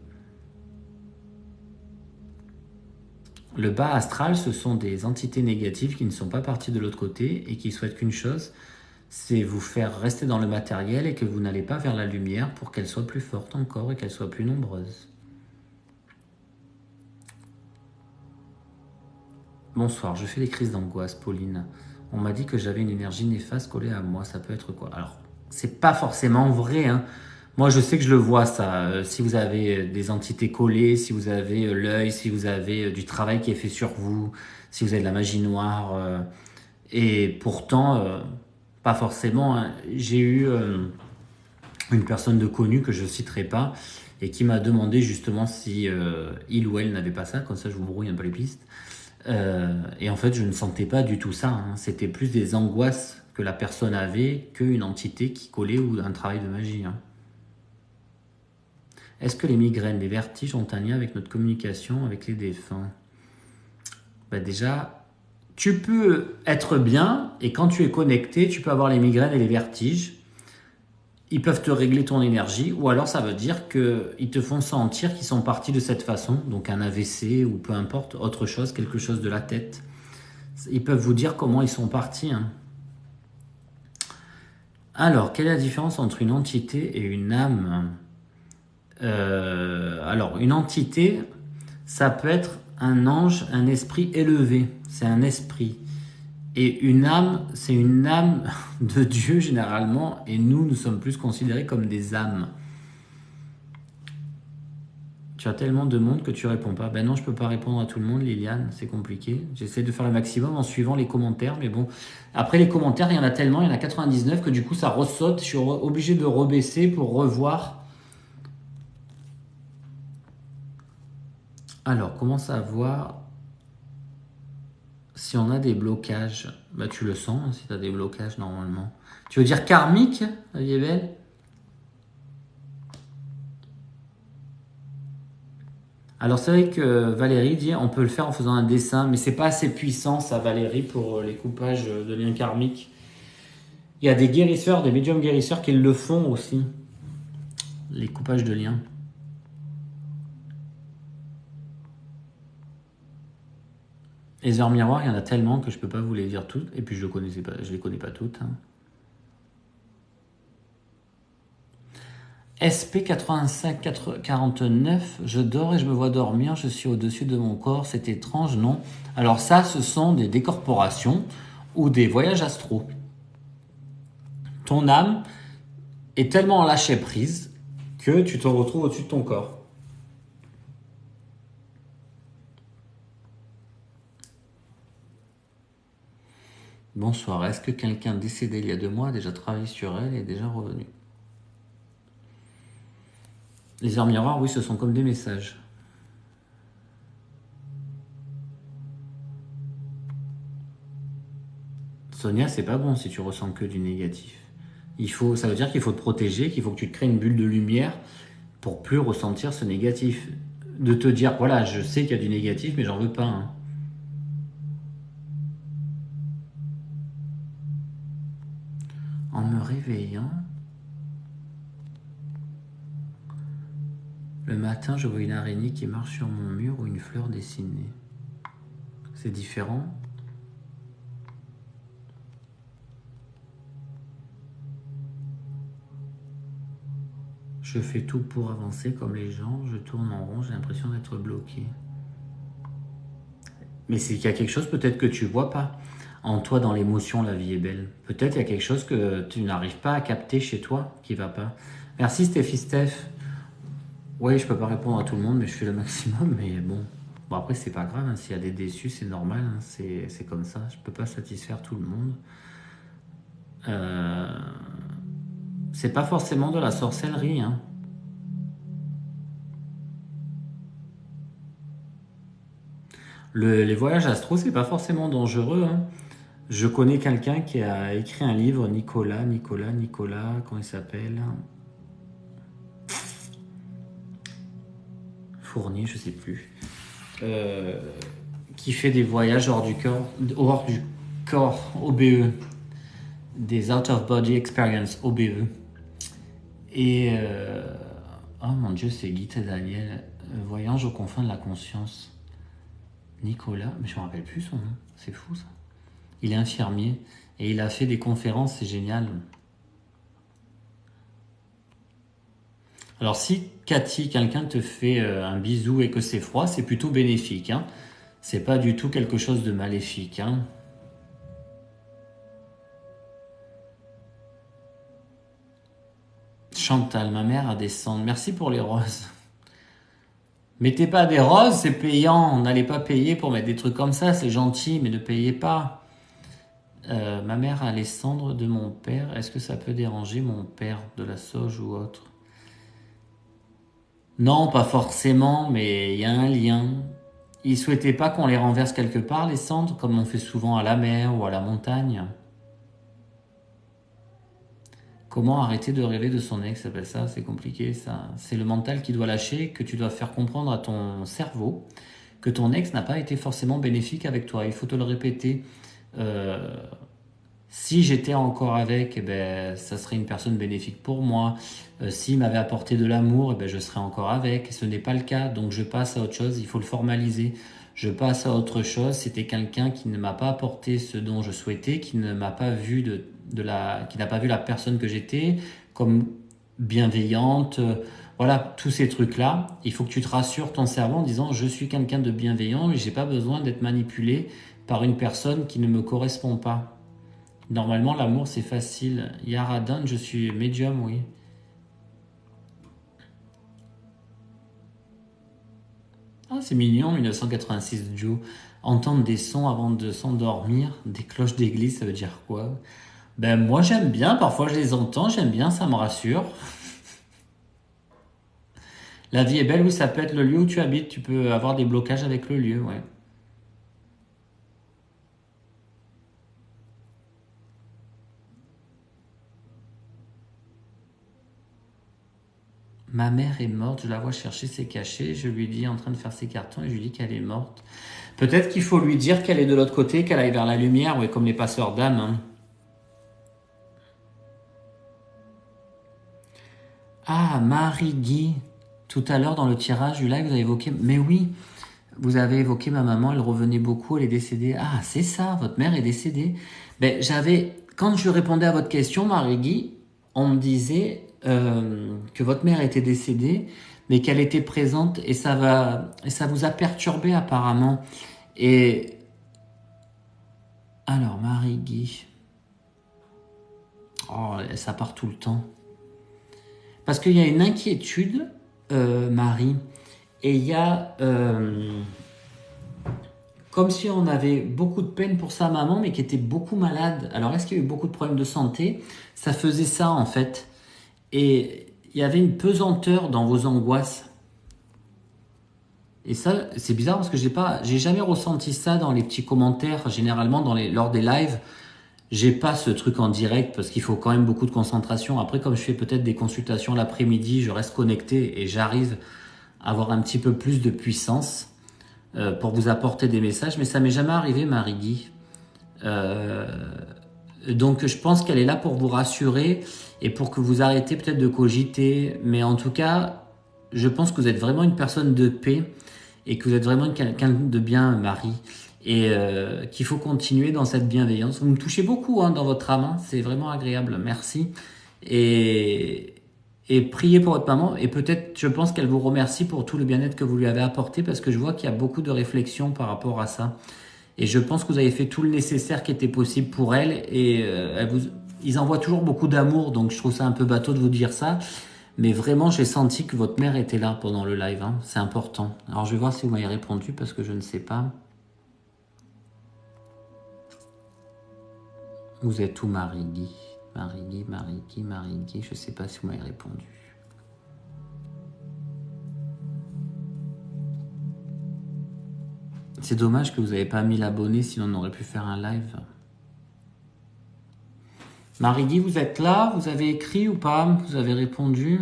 Speaker 1: Le bas astral, ce sont des entités négatives qui ne sont pas parties de l'autre côté et qui souhaitent qu'une chose, c'est vous faire rester dans le matériel et que vous n'allez pas vers la lumière pour qu'elle soit plus forte encore et qu'elle soit plus nombreuse. Bonsoir, je fais des crises d'angoisse, Pauline. On m'a dit que j'avais une énergie néfaste collée à moi, ça peut être quoi? Alors, c'est pas forcément vrai, hein. Moi, je sais que je le vois, ça. Si vous avez des entités collées, si vous avez l'œil, si vous avez du travail qui est fait sur vous, si vous avez de la magie noire. Et pourtant, pas forcément. Hein. J'ai eu une personne de connue que je citerai pas et qui m'a demandé justement si il ou elle n'avait pas ça. Comme ça, je vous brouille un peu les pistes. Et en fait, je ne sentais pas du tout ça. Hein. C'était plus des angoisses que la personne avait qu'une entité qui collait ou un travail de magie. Hein. Est-ce que les migraines, les vertiges ont un lien avec notre communication avec les défunts? Bah déjà, tu peux être bien et quand tu es connecté, tu peux avoir les migraines et les vertiges. Ils peuvent te régler ton énergie ou alors ça veut dire qu'ils te font sentir qu'ils sont partis de cette façon, donc un AVC ou peu importe, autre chose, quelque chose de la tête. Ils peuvent vous dire comment ils sont partis. Hein. Alors, quelle est la différence entre une entité et une âme? Alors, une entité, ça peut être un ange, un esprit élevé. C'est un esprit. Et une âme, c'est une âme de Dieu généralement. Et nous sommes plus considérés comme des âmes. Tu as tellement de monde que tu réponds pas. Ben non, je peux pas répondre à tout le monde, Liliane, c'est compliqué. J'essaie de faire le maximum en suivant les commentaires, mais bon. Après les commentaires, il y en a tellement, il y en a 99 que du coup ça ressaute. Je suis obligé de rebaisser pour revoir. Alors, comment savoir si on a des blocages? Bah tu le sens hein, si tu as des blocages normalement. Tu veux dire karmique, la vie est belle? Alors c'est vrai que Valérie dit on peut le faire en faisant un dessin, mais c'est pas assez puissant ça Valérie pour les coupages de liens karmiques. Il y a des guérisseurs, des médiums guérisseurs qui le font aussi, les coupages de liens. Les heures miroirs, il y en a tellement que je peux pas vous les dire toutes, et puis je les connais pas toutes. Hein. SP8549, je dors et je me vois dormir, je suis au-dessus de mon corps, c'est étrange, non? Alors ça, ce sont des décorporations ou des voyages astraux. Ton âme est tellement en lâcher prise que tu te retrouves au-dessus de ton corps. Bonsoir, est-ce que quelqu'un décédé il y a 2 mois a déjà travaillé sur elle et est déjà revenu? Les heures miroirs, oui, ce sont comme des messages. Sonia, c'est pas bon si tu ressens que du négatif. Ça veut dire qu'il faut te protéger, qu'il faut que tu te crées une bulle de lumière pour plus ressentir ce négatif. De te dire, voilà, je sais qu'il y a du négatif, mais j'en veux pas. Hein. En me réveillant, le matin, je vois une araignée qui marche sur mon mur ou une fleur dessinée. C'est différent. Je fais tout pour avancer comme les gens, je tourne en rond, j'ai l'impression d'être bloqué. Mais c'est qu'il y a quelque chose peut-être que tu vois pas. En toi, dans l'émotion, la vie est belle. Peut-être il y a quelque chose que tu n'arrives pas à capter chez toi qui va pas. Merci Steffi Steph. Oui, je peux pas répondre à tout le monde, mais je fais le maximum. Mais bon, après c'est pas grave. Hein. S'il y a des déçus, c'est normal. Hein. C'est comme ça. Je peux pas satisfaire tout le monde. C'est pas forcément de la sorcellerie. Hein. Les voyages astro, c'est pas forcément dangereux. Hein. Je connais quelqu'un qui a écrit un livre, Nicolas, comment il s'appelle? Fournier, je sais plus. Qui fait des voyages hors du corps, OBE. Des Out of Body Experience, OBE. Et oh mon Dieu, c'est Guy et Daniel. Voyage aux confins de la conscience. Nicolas, mais je me rappelle plus son nom. C'est fou ça. Il est infirmier et il a fait des conférences, c'est génial. Alors si Cathy, quelqu'un te fait un bisou et que c'est froid, c'est plutôt bénéfique. Hein. C'est pas du tout quelque chose de maléfique. Hein. Chantal, ma mère a des cendres. Merci pour les roses. Mettez pas des roses, c'est payant. N'allez pas payer pour mettre des trucs comme ça, c'est gentil, mais ne payez pas. Ma mère a les cendres de mon père. Est-ce que ça peut déranger mon père de la sauge ou autre? Non, pas forcément, mais il y a un lien. Il souhaitait pas qu'on les renverse quelque part, les cendres, comme on fait souvent à la mer ou à la montagne. Comment arrêter de rêver de son ex? Ça, c'est compliqué, ça. C'est le mental qui doit lâcher, que tu dois faire comprendre à ton cerveau que ton ex n'a pas été forcément bénéfique avec toi. Il faut te le répéter. Si j'étais encore avec, eh ben, ça serait une personne bénéfique pour moi. S'il m'avait apporté de l'amour, eh ben, je serais encore avec. Ce n'est pas le cas, donc je passe à autre chose. Il faut le formaliser. Je passe à autre chose. C'était quelqu'un qui ne m'a pas apporté ce dont je souhaitais, qui ne m'a pas vu qui n'a pas vu la personne que j'étais comme bienveillante. Voilà, tous ces trucs-là. Il faut que tu te rassures ton cerveau en disant je suis quelqu'un de bienveillant et j'ai pas besoin d'être manipulé par une personne qui ne me correspond pas. Normalement, l'amour, c'est facile. Yaradan, je suis médium, oui. Ah, c'est mignon, 1986 Joe. Entendre des sons avant de s'endormir, des cloches d'église, ça veut dire quoi? Ben moi j'aime bien, parfois je les entends, j'aime bien, ça me rassure. La vie est belle, oui, ça peut être le lieu où tu habites, tu peux avoir des blocages avec le lieu, ouais. Ma mère est morte, je la vois chercher ses cachets, je lui dis en train de faire ses cartons et je lui dis qu'elle est morte. Peut-être qu'il faut lui dire qu'elle est de l'autre côté, qu'elle aille vers la lumière, ouais, comme les passeurs d'âme, hein. Ah, Marie-Guy, tout à l'heure dans le tirage du live, vous avez évoqué... Mais oui, vous avez évoqué ma maman, elle revenait beaucoup, elle est décédée. Ah, c'est ça, votre mère est décédée. Ben, quand je répondais à votre question, Marie-Guy, on me disait que votre mère était décédée, mais qu'elle était présente et ça vous a perturbé apparemment. Et alors, Marie-Guy, oh, ça part tout le temps. Parce qu'il y a une inquiétude, Marie, et il y a comme si on avait beaucoup de peine pour sa maman, mais qui était beaucoup malade. Alors, est-ce qu'il y a eu beaucoup de problèmes de santé? Ça faisait ça, en fait. Et il y avait une pesanteur dans vos angoisses. Et ça, c'est bizarre parce que j'ai jamais ressenti ça dans les petits commentaires. Généralement, lors des lives, j'ai pas ce truc en direct parce qu'il faut quand même beaucoup de concentration. Après, comme je fais peut-être des consultations l'après-midi, je reste connecté et j'arrive à avoir un petit peu plus de puissance pour vous apporter des messages. Mais ça m'est jamais arrivé, Marie-Guy. Euh, donc je pense qu'elle est là pour vous rassurer et pour que vous arrêtez peut-être de cogiter. Mais en tout cas, je pense que vous êtes vraiment une personne de paix et que vous êtes vraiment quelqu'un de bien, Marie. Et qu'il faut continuer dans cette bienveillance. Vous me touchez beaucoup dans votre âme, hein. C'est vraiment agréable. Merci. Et, et priez pour votre maman. Et peut-être, je pense qu'elle vous remercie pour tout le bien-être que vous lui avez apporté parce que je vois qu'il y a beaucoup de réflexions par rapport à ça. Et je pense que vous avez fait tout le nécessaire qui était possible pour elle. Et ils envoient toujours beaucoup d'amour, donc je trouve ça un peu bateau de vous dire ça. Mais vraiment, j'ai senti que votre mère était là pendant le live, hein. C'est important. Alors je vais voir si vous m'avez répondu parce que je ne sais pas. Vous êtes où, Marie-Guy? Marie-Guy, Marie-Guy, Marie-Guy, je ne sais pas si vous m'avez répondu. C'est dommage que vous n'avez pas mis l'abonné, sinon on aurait pu faire un live. Marie-Guy, vous êtes là? Vous avez écrit ou pas? Vous avez répondu?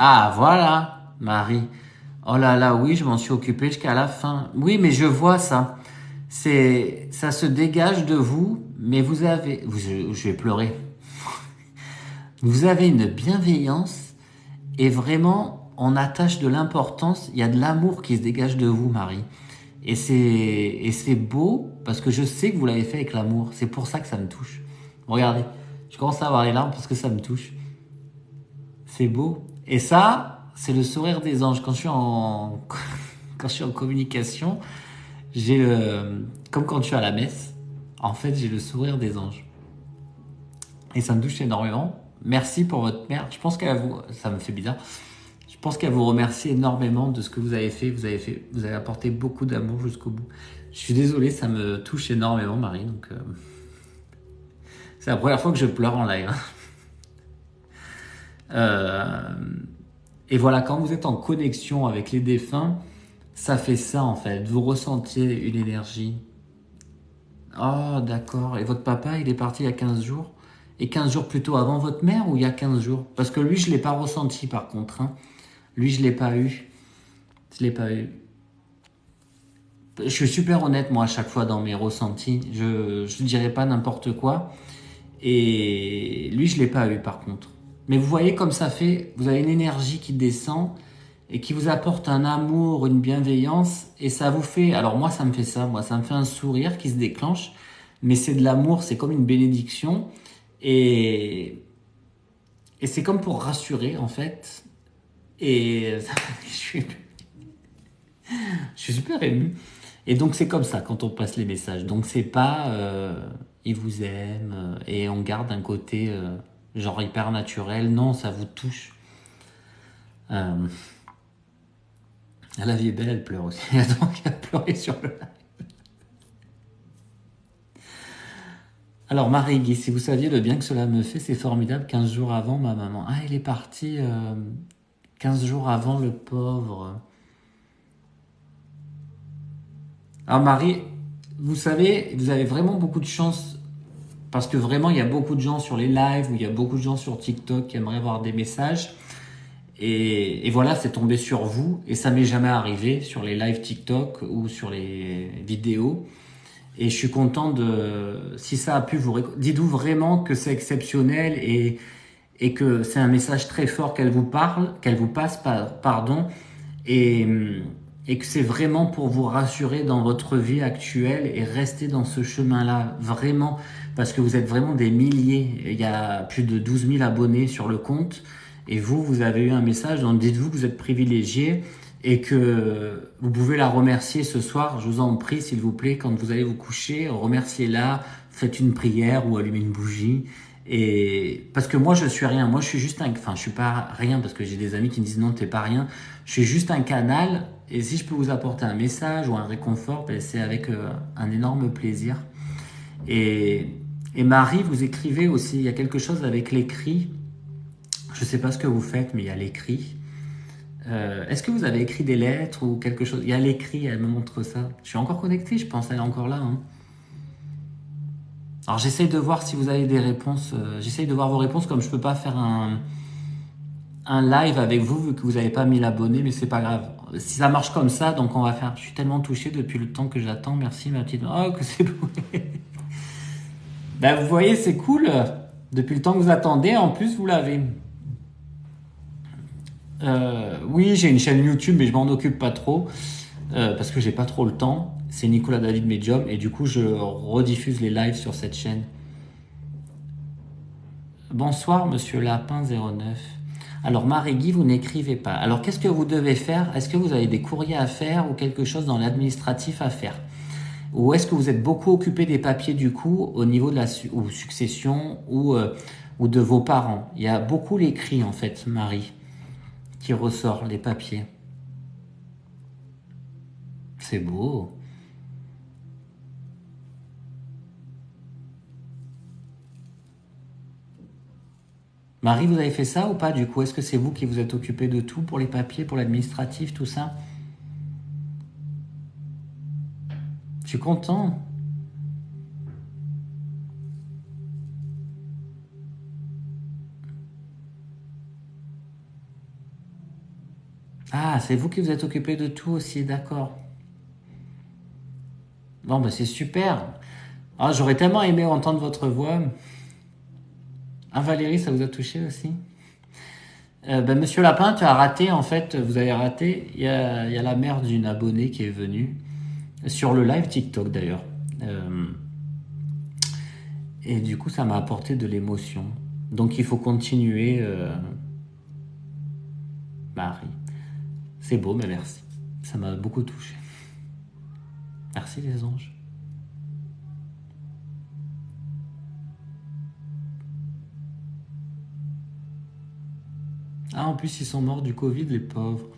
Speaker 1: Ah, voilà, Marie. Oh là là, oui, je m'en suis occupé jusqu'à la fin. Oui, mais je vois ça. Ça se dégage de vous, mais je vais pleurer. Vous avez une bienveillance et vraiment, on attache de l'importance. Il y a de l'amour qui se dégage de vous, Marie. Et c'est beau parce que je sais que vous l'avez fait avec l'amour. C'est pour ça que ça me touche. Regardez, je commence à avoir les larmes parce que ça me touche. C'est beau. Et ça, c'est le sourire des anges. Quand je suis en communication, comme quand je suis à la messe, en fait, j'ai le sourire des anges. Et ça me touche énormément. Merci pour votre mère. Je pense ça me fait bizarre. Je pense qu'elle vous remercie énormément de ce que vous avez fait. Vous avez apporté beaucoup d'amour jusqu'au bout. Je suis désolé, ça me touche énormément, Marie. Donc, c'est la première fois que je pleure en live. Et voilà, quand vous êtes en connexion avec les défunts, ça fait ça en fait. Vous ressentiez une énergie. Oh, d'accord. Et votre papa, il est parti il y a 15 jours? Et 15 jours plutôt avant votre mère ou il y a 15 jours? Parce que lui, je ne l'ai pas ressenti par contre, hein. Lui, je ne l'ai pas eu. Je l'ai pas eu. Je suis super honnête, moi, à chaque fois dans mes ressentis. Je ne dirais pas n'importe quoi. Et lui, je ne l'ai pas eu par contre. Mais vous voyez comme ça fait, vous avez une énergie qui descend et qui vous apporte un amour, une bienveillance, et ça vous fait, alors moi ça me fait ça, moi ça me fait un sourire qui se déclenche, mais c'est de l'amour, c'est comme une bénédiction, et c'est comme pour rassurer en fait, Et je suis super ému. Et donc c'est comme ça quand on passe les messages. Donc c'est pas ils vous aiment et on garde un côté genre hyper naturel. Non, ça vous touche. Euh, la vie est belle, elle pleure aussi. Donc elle a pleuré sur le. Alors Marie-Guy, si vous saviez le bien que cela me fait, c'est formidable. 15 jours avant ma maman. Ah, il est parti 15 jours avant le pauvre. Alors Marie, vous savez, vous avez vraiment beaucoup de chance parce que vraiment il y a beaucoup de gens sur les lives ou il y a beaucoup de gens sur TikTok qui aimeraient avoir des messages. Et voilà, c'est tombé sur vous et ça m'est jamais arrivé sur les lives TikTok ou sur les vidéos. Et je suis content de, si ça a pu vous, dites-vous vraiment que c'est exceptionnel et que c'est un message très fort qu'elle vous parle, qu'elle vous passe, pardon, et, et que c'est vraiment pour vous rassurer dans votre vie actuelle et rester dans ce chemin-là, vraiment, parce que vous êtes vraiment des milliers. Il y a plus de 12 000 abonnés sur le compte et vous avez eu un message, donc dites-vous que vous êtes privilégié et que vous pouvez la remercier ce soir. Je vous en prie, s'il vous plaît, quand vous allez vous coucher, remerciez-la, faites une prière ou allumez une bougie. Et parce que moi je suis rien, moi je suis juste enfin je suis pas rien parce que j'ai des amis qui me disent non t'es pas rien, je suis juste un canal et si je peux vous apporter un message ou un réconfort, ben, c'est avec un énorme plaisir. Et, et Marie, vous écrivez aussi, il y a quelque chose avec l'écrit, je sais pas ce que vous faites mais il y a l'écrit. Est-ce que vous avez écrit des lettres ou quelque chose? Il y a l'écrit, elle me montre ça. Je suis encore connecté, je pense, elle est encore là. Hein. Alors j'essaye de voir si vous avez des réponses. J'essaye de voir vos réponses comme je peux pas faire un live avec vous vu que vous n'avez pas 1000 abonnés, mais c'est pas grave. Si ça marche comme ça, donc on va faire. Je suis tellement touché depuis le temps que j'attends. Merci ma petite. Oh que c'est beau. Ben, vous voyez, c'est cool. Depuis le temps que vous attendez, en plus vous l'avez. Oui, j'ai une chaîne YouTube, mais je m'en occupe pas trop parce que j'ai pas trop le temps. C'est Nicolas David Medium et du coup je rediffuse les lives sur cette chaîne. Bonsoir Monsieur Lapin 09. Alors Marie-Guy, vous n'écrivez pas. Alors qu'est-ce que vous devez faire? Est-ce que vous avez des courriers à faire ou quelque chose dans l'administratif à faire? Ou est-ce que vous êtes beaucoup occupé des papiers du coup au niveau de la ou succession ou de vos parents? Il y a beaucoup l'écrit en fait, Marie, qui ressort les papiers. C'est beau. Marie, vous avez fait ça ou pas du coup? Est-ce que c'est vous qui vous êtes occupé de tout pour les papiers, pour l'administratif, tout ça? Je suis content. Ah, c'est vous qui vous êtes occupé de tout aussi, d'accord. Bon, bah c'est super. Ah, j'aurais tellement aimé entendre votre voix. Ah, Valérie, ça vous a touché aussi? Ben, Monsieur Lapin, tu as raté, en fait, vous avez raté. Il y a la mère d'une abonnée qui est venue, sur le live TikTok d'ailleurs. Euh, et du coup, ça m'a apporté de l'émotion. Donc il faut continuer, Marie. C'est beau, mais merci. Ça m'a beaucoup touché. Merci les anges. Ah, en plus, ils sont morts du Covid, les pauvres.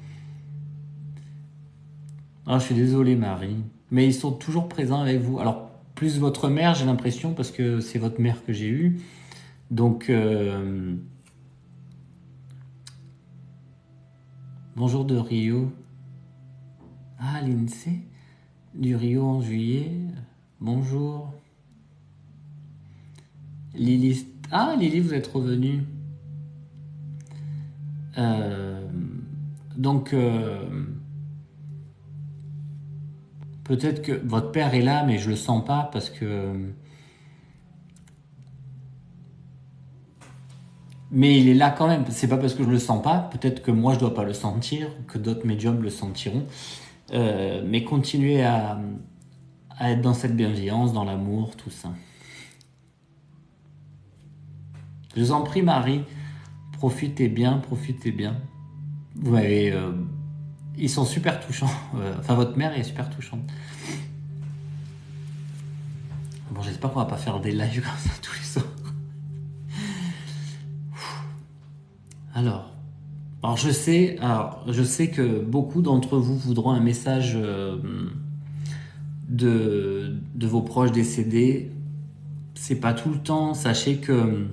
Speaker 1: Ah, je suis désolé, Marie. Mais ils sont toujours présents avec vous. Alors, plus votre mère, j'ai l'impression, parce que c'est votre mère que j'ai eue. Donc, bonjour de Rio. Ah, l'INSEE du Rio en juillet. Bonjour. Lily. Ah, Lily, vous êtes revenue. Euh, donc, peut-être que votre père est là, mais je le sens pas parce que. Mais il est là quand même. C'est pas parce que je le sens pas. Peut-être que moi je dois pas le sentir, que d'autres médiums le sentiront. Mais continuez à être dans cette bienveillance, dans l'amour, tout ça. Je vous en prie, Marie, profitez bien, profitez bien. Vous m'avez... ils sont super touchants. Enfin, votre mère est super touchante. Bon, j'espère qu'on va pas faire des lives comme ça tous les soirs. Alors, je sais que beaucoup d'entre vous voudront un message de vos proches décédés. C'est pas tout le temps. Sachez que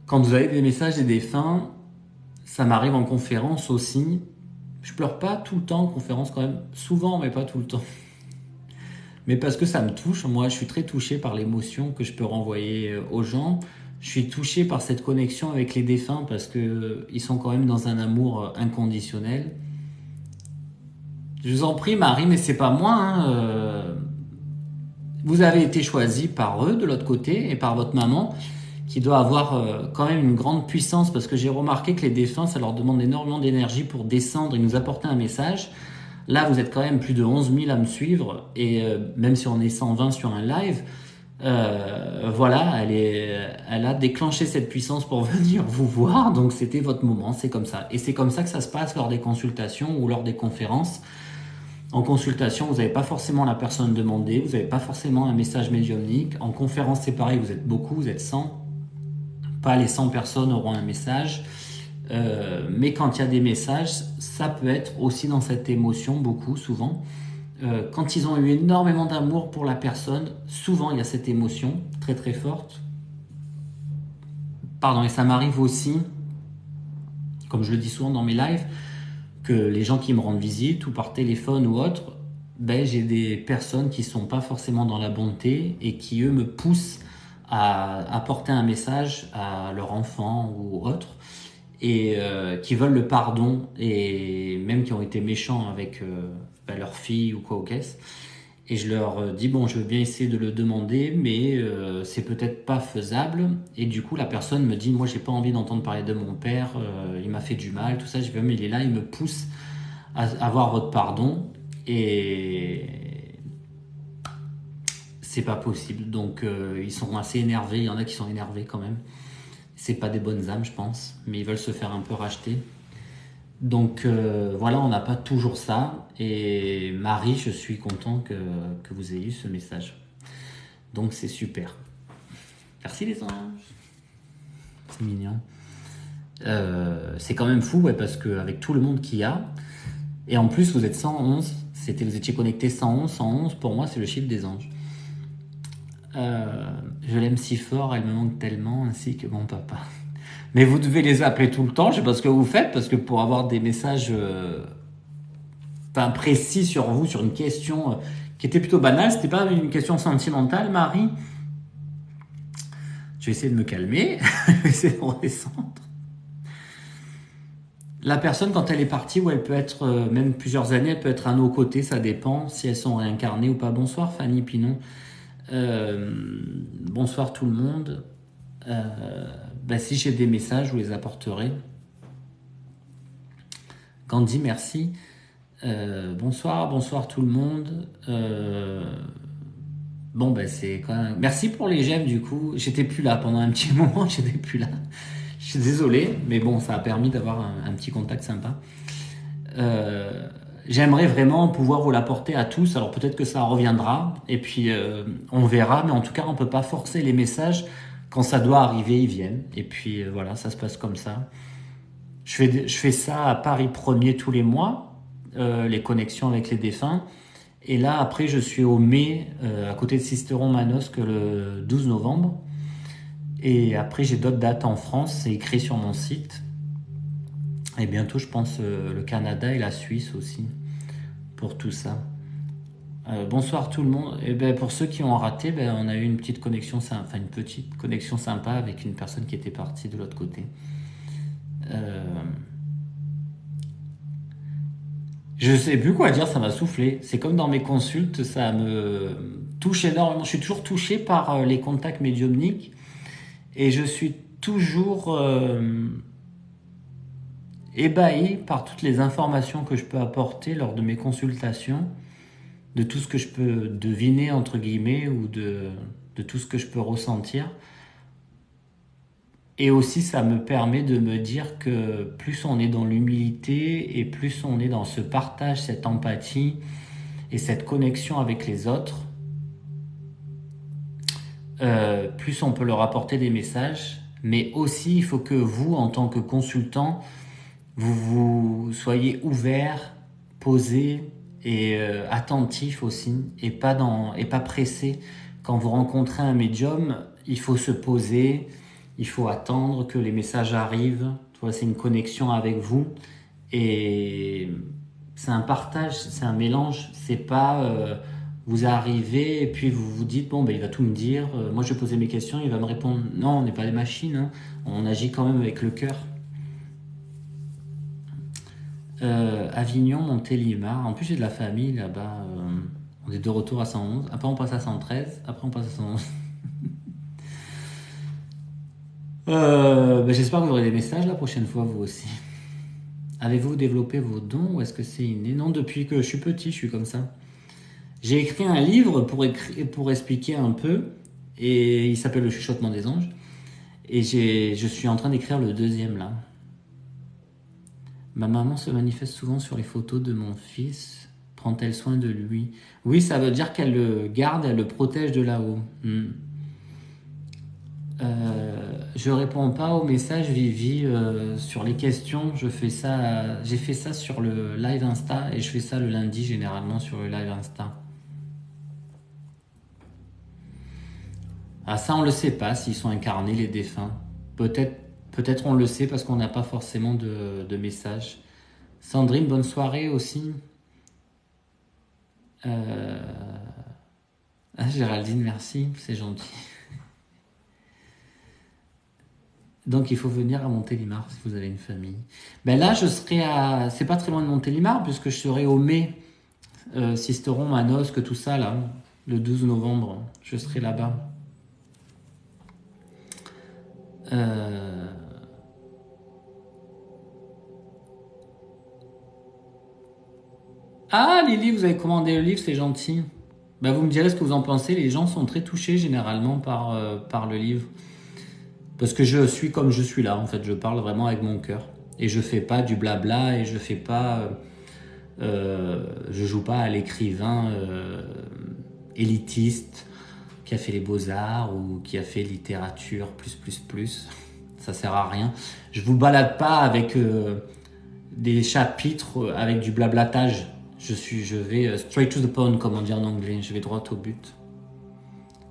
Speaker 1: quand vous avez des messages des défunts, ça m'arrive en conférence aussi. Je pleure pas tout le temps en conférence quand même, souvent mais pas tout le temps. Mais parce que ça me touche, moi je suis très touché par l'émotion que je peux renvoyer aux gens. Je suis touché par cette connexion avec les défunts parce que ils sont quand même dans un amour inconditionnel. Je vous en prie Marie, mais c'est pas moi. Vous avez été choisi par eux de l'autre côté et par votre maman qui doit avoir quand même une grande puissance parce que j'ai remarqué que les défunts, ça leur demande énormément d'énergie pour descendre et nous apporter un message. Là, vous êtes quand même plus de 11 000 à me suivre et même si on est 120 sur un live, voilà, elle a déclenché cette puissance pour venir vous voir, donc c'était votre moment, c'est comme ça. Et c'est comme ça que ça se passe lors des consultations ou lors des conférences. En consultation, vous n'avez pas forcément la personne demandée, vous n'avez pas forcément un message médiumnique. En conférence, c'est pareil, vous êtes beaucoup, vous êtes 100. Pas les 100 personnes auront un message. Mais quand il y a des messages, ça peut être aussi dans cette émotion, beaucoup, souvent. Quand ils ont eu énormément d'amour pour la personne, souvent il y a cette émotion très très forte. Pardon, et ça m'arrive aussi, comme je le dis souvent dans mes lives, que les gens qui me rendent visite ou par téléphone ou autre, ben, j'ai des personnes qui sont pas forcément dans la bonté et qui eux me poussent à apporter un message à leur enfant ou autre et qui veulent le pardon et même qui ont été méchants avec ben, leur fille ou quoi au caisse. Et je leur dis bon, je veux bien essayer de le demander, mais c'est peut-être pas faisable. Et du coup, la personne me dit moi, j'ai pas envie d'entendre parler de mon père, il m'a fait du mal, tout ça. Je dis mais il est là, il me pousse à avoir votre pardon et c'est pas possible. Donc ils sont assez énervés. Il y en a qui sont énervés quand même. C'est pas des bonnes âmes, je pense, mais ils veulent se faire un peu racheter. Donc voilà, on n'a pas toujours ça. Et Marie, je suis content que vous ayez eu ce message. Donc c'est super. Merci les anges. C'est mignon. C'est quand même fou, ouais, parce qu'avec tout le monde qu'il y a, et en plus vous êtes 111, vous étiez connecté 111, 111, pour moi c'est le chiffre des anges. Je l'aime si fort, elle me manque tellement, ainsi que mon papa. Mais vous devez les appeler tout le temps, je sais pas ce que vous faites, parce que pour avoir des messages précis sur vous, sur une question qui était plutôt banale, c'était pas une question sentimentale, Marie. Je vais essayer de me calmer, je vais essayer de redescendre. La personne, quand elle est partie, ou elle peut être même plusieurs années, elle peut être à nos côtés, ça dépend si elles sont réincarnées ou pas. Bonsoir Fanny Pinon. Bonsoir tout le monde. Si j'ai des messages, je vous les apporterai. Gandhi, merci. Bonsoir tout le monde. C'est quand même... Merci pour les j'aime du coup. J'étais plus là pendant un petit moment, j'étais plus là. Je suis désolé, mais bon, ça a permis d'avoir un petit contact sympa. J'aimerais vraiment pouvoir vous l'apporter à tous. Alors peut-être que ça reviendra, et puis on verra. Mais en tout cas, on peut pas forcer les messages. Quand ça doit arriver, ils viennent. Et puis voilà, ça se passe comme ça. Je fais ça à Paris 1er tous les mois, les connexions avec les défunts. Et là, après, je suis au mai, à côté de Sisteron Manosque, le 12 novembre. Et après, j'ai d'autres dates en France, c'est écrit sur mon site. Et bientôt, je pense, le Canada et la Suisse aussi, pour tout ça. Bonsoir tout le monde. Et pour ceux qui ont raté, on a eu une petite connexion sympa avec une personne qui était partie de l'autre côté. Je sais plus quoi dire, ça m'a soufflé. C'est comme dans mes consultes, ça me touche énormément. Je suis toujours touché par les contacts médiumniques et je suis toujours ébahi par toutes les informations que je peux apporter lors de mes consultations, de tout ce que je peux deviner entre guillemets ou de tout ce que je peux ressentir. Et aussi, ça me permet de me dire que plus on est dans l'humilité et plus on est dans ce partage, cette empathie et cette connexion avec les autres, plus on peut leur apporter des messages. Mais aussi, il faut que vous, en tant que consultant, vous soyez ouvert, posé et attentif aussi, et pas pressé. Quand vous rencontrez un médium, il faut se poser, il faut attendre que les messages arrivent. Tu vois, c'est une connexion avec vous et c'est un partage, c'est un mélange. C'est pas vous arrivez et puis vous vous dites bon ben il va tout me dire. Moi je vais poser mes questions, il va me répondre. Non, on n'est pas des machines. Hein. On agit quand même avec le cœur. Avignon, Montélimar. En plus, j'ai de la famille là-bas. On est de retour à 111. Après, on passe à 113. Après, on passe à 111. J'espère que vous aurez des messages la prochaine fois, vous aussi. Avez-vous développé vos dons ou est-ce que c'est inné? Non, depuis que je suis petit, je suis comme ça. J'ai écrit un livre pour expliquer un peu. Et il s'appelle Le chuchotement des anges. Et je suis en train d'écrire le deuxième là. Ma maman se manifeste souvent sur les photos de mon fils. Prend-elle soin de lui? Oui, ça veut dire qu'elle le garde, elle le protège de là-haut. Je réponds pas aux messages Vivi sur les questions. J'ai fait ça sur le live Insta et je fais ça le lundi généralement sur le live Insta. Ah ça on le sait pas s'ils sont incarnés les défunts. Peut-être on le sait parce qu'on n'a pas forcément de messages. Sandrine, bonne soirée aussi. Géraldine, merci, c'est gentil. Donc il faut venir à Montélimar si vous avez une famille. Ben là je serai à... C'est pas très loin de Montélimar puisque je serai au mai. Sisteron, Manosque, tout ça là. Le 12 novembre, je serai là-bas. Ah Lily, vous avez commandé le livre, c'est gentil. Bah, vous me direz ce que vous en pensez. Les gens sont très touchés généralement par le livre. Parce que je suis comme je suis là, en fait. Je parle vraiment avec mon cœur. Et je fais pas du blabla et je fais pas... je joue pas à l'écrivain élitiste qui a fait les beaux-arts ou qui a fait littérature plus. Ça sert à rien. Je vous balade pas avec des chapitres avec du blablatage. Je vais straight to the point, comme on dit en anglais. Je vais droit au but.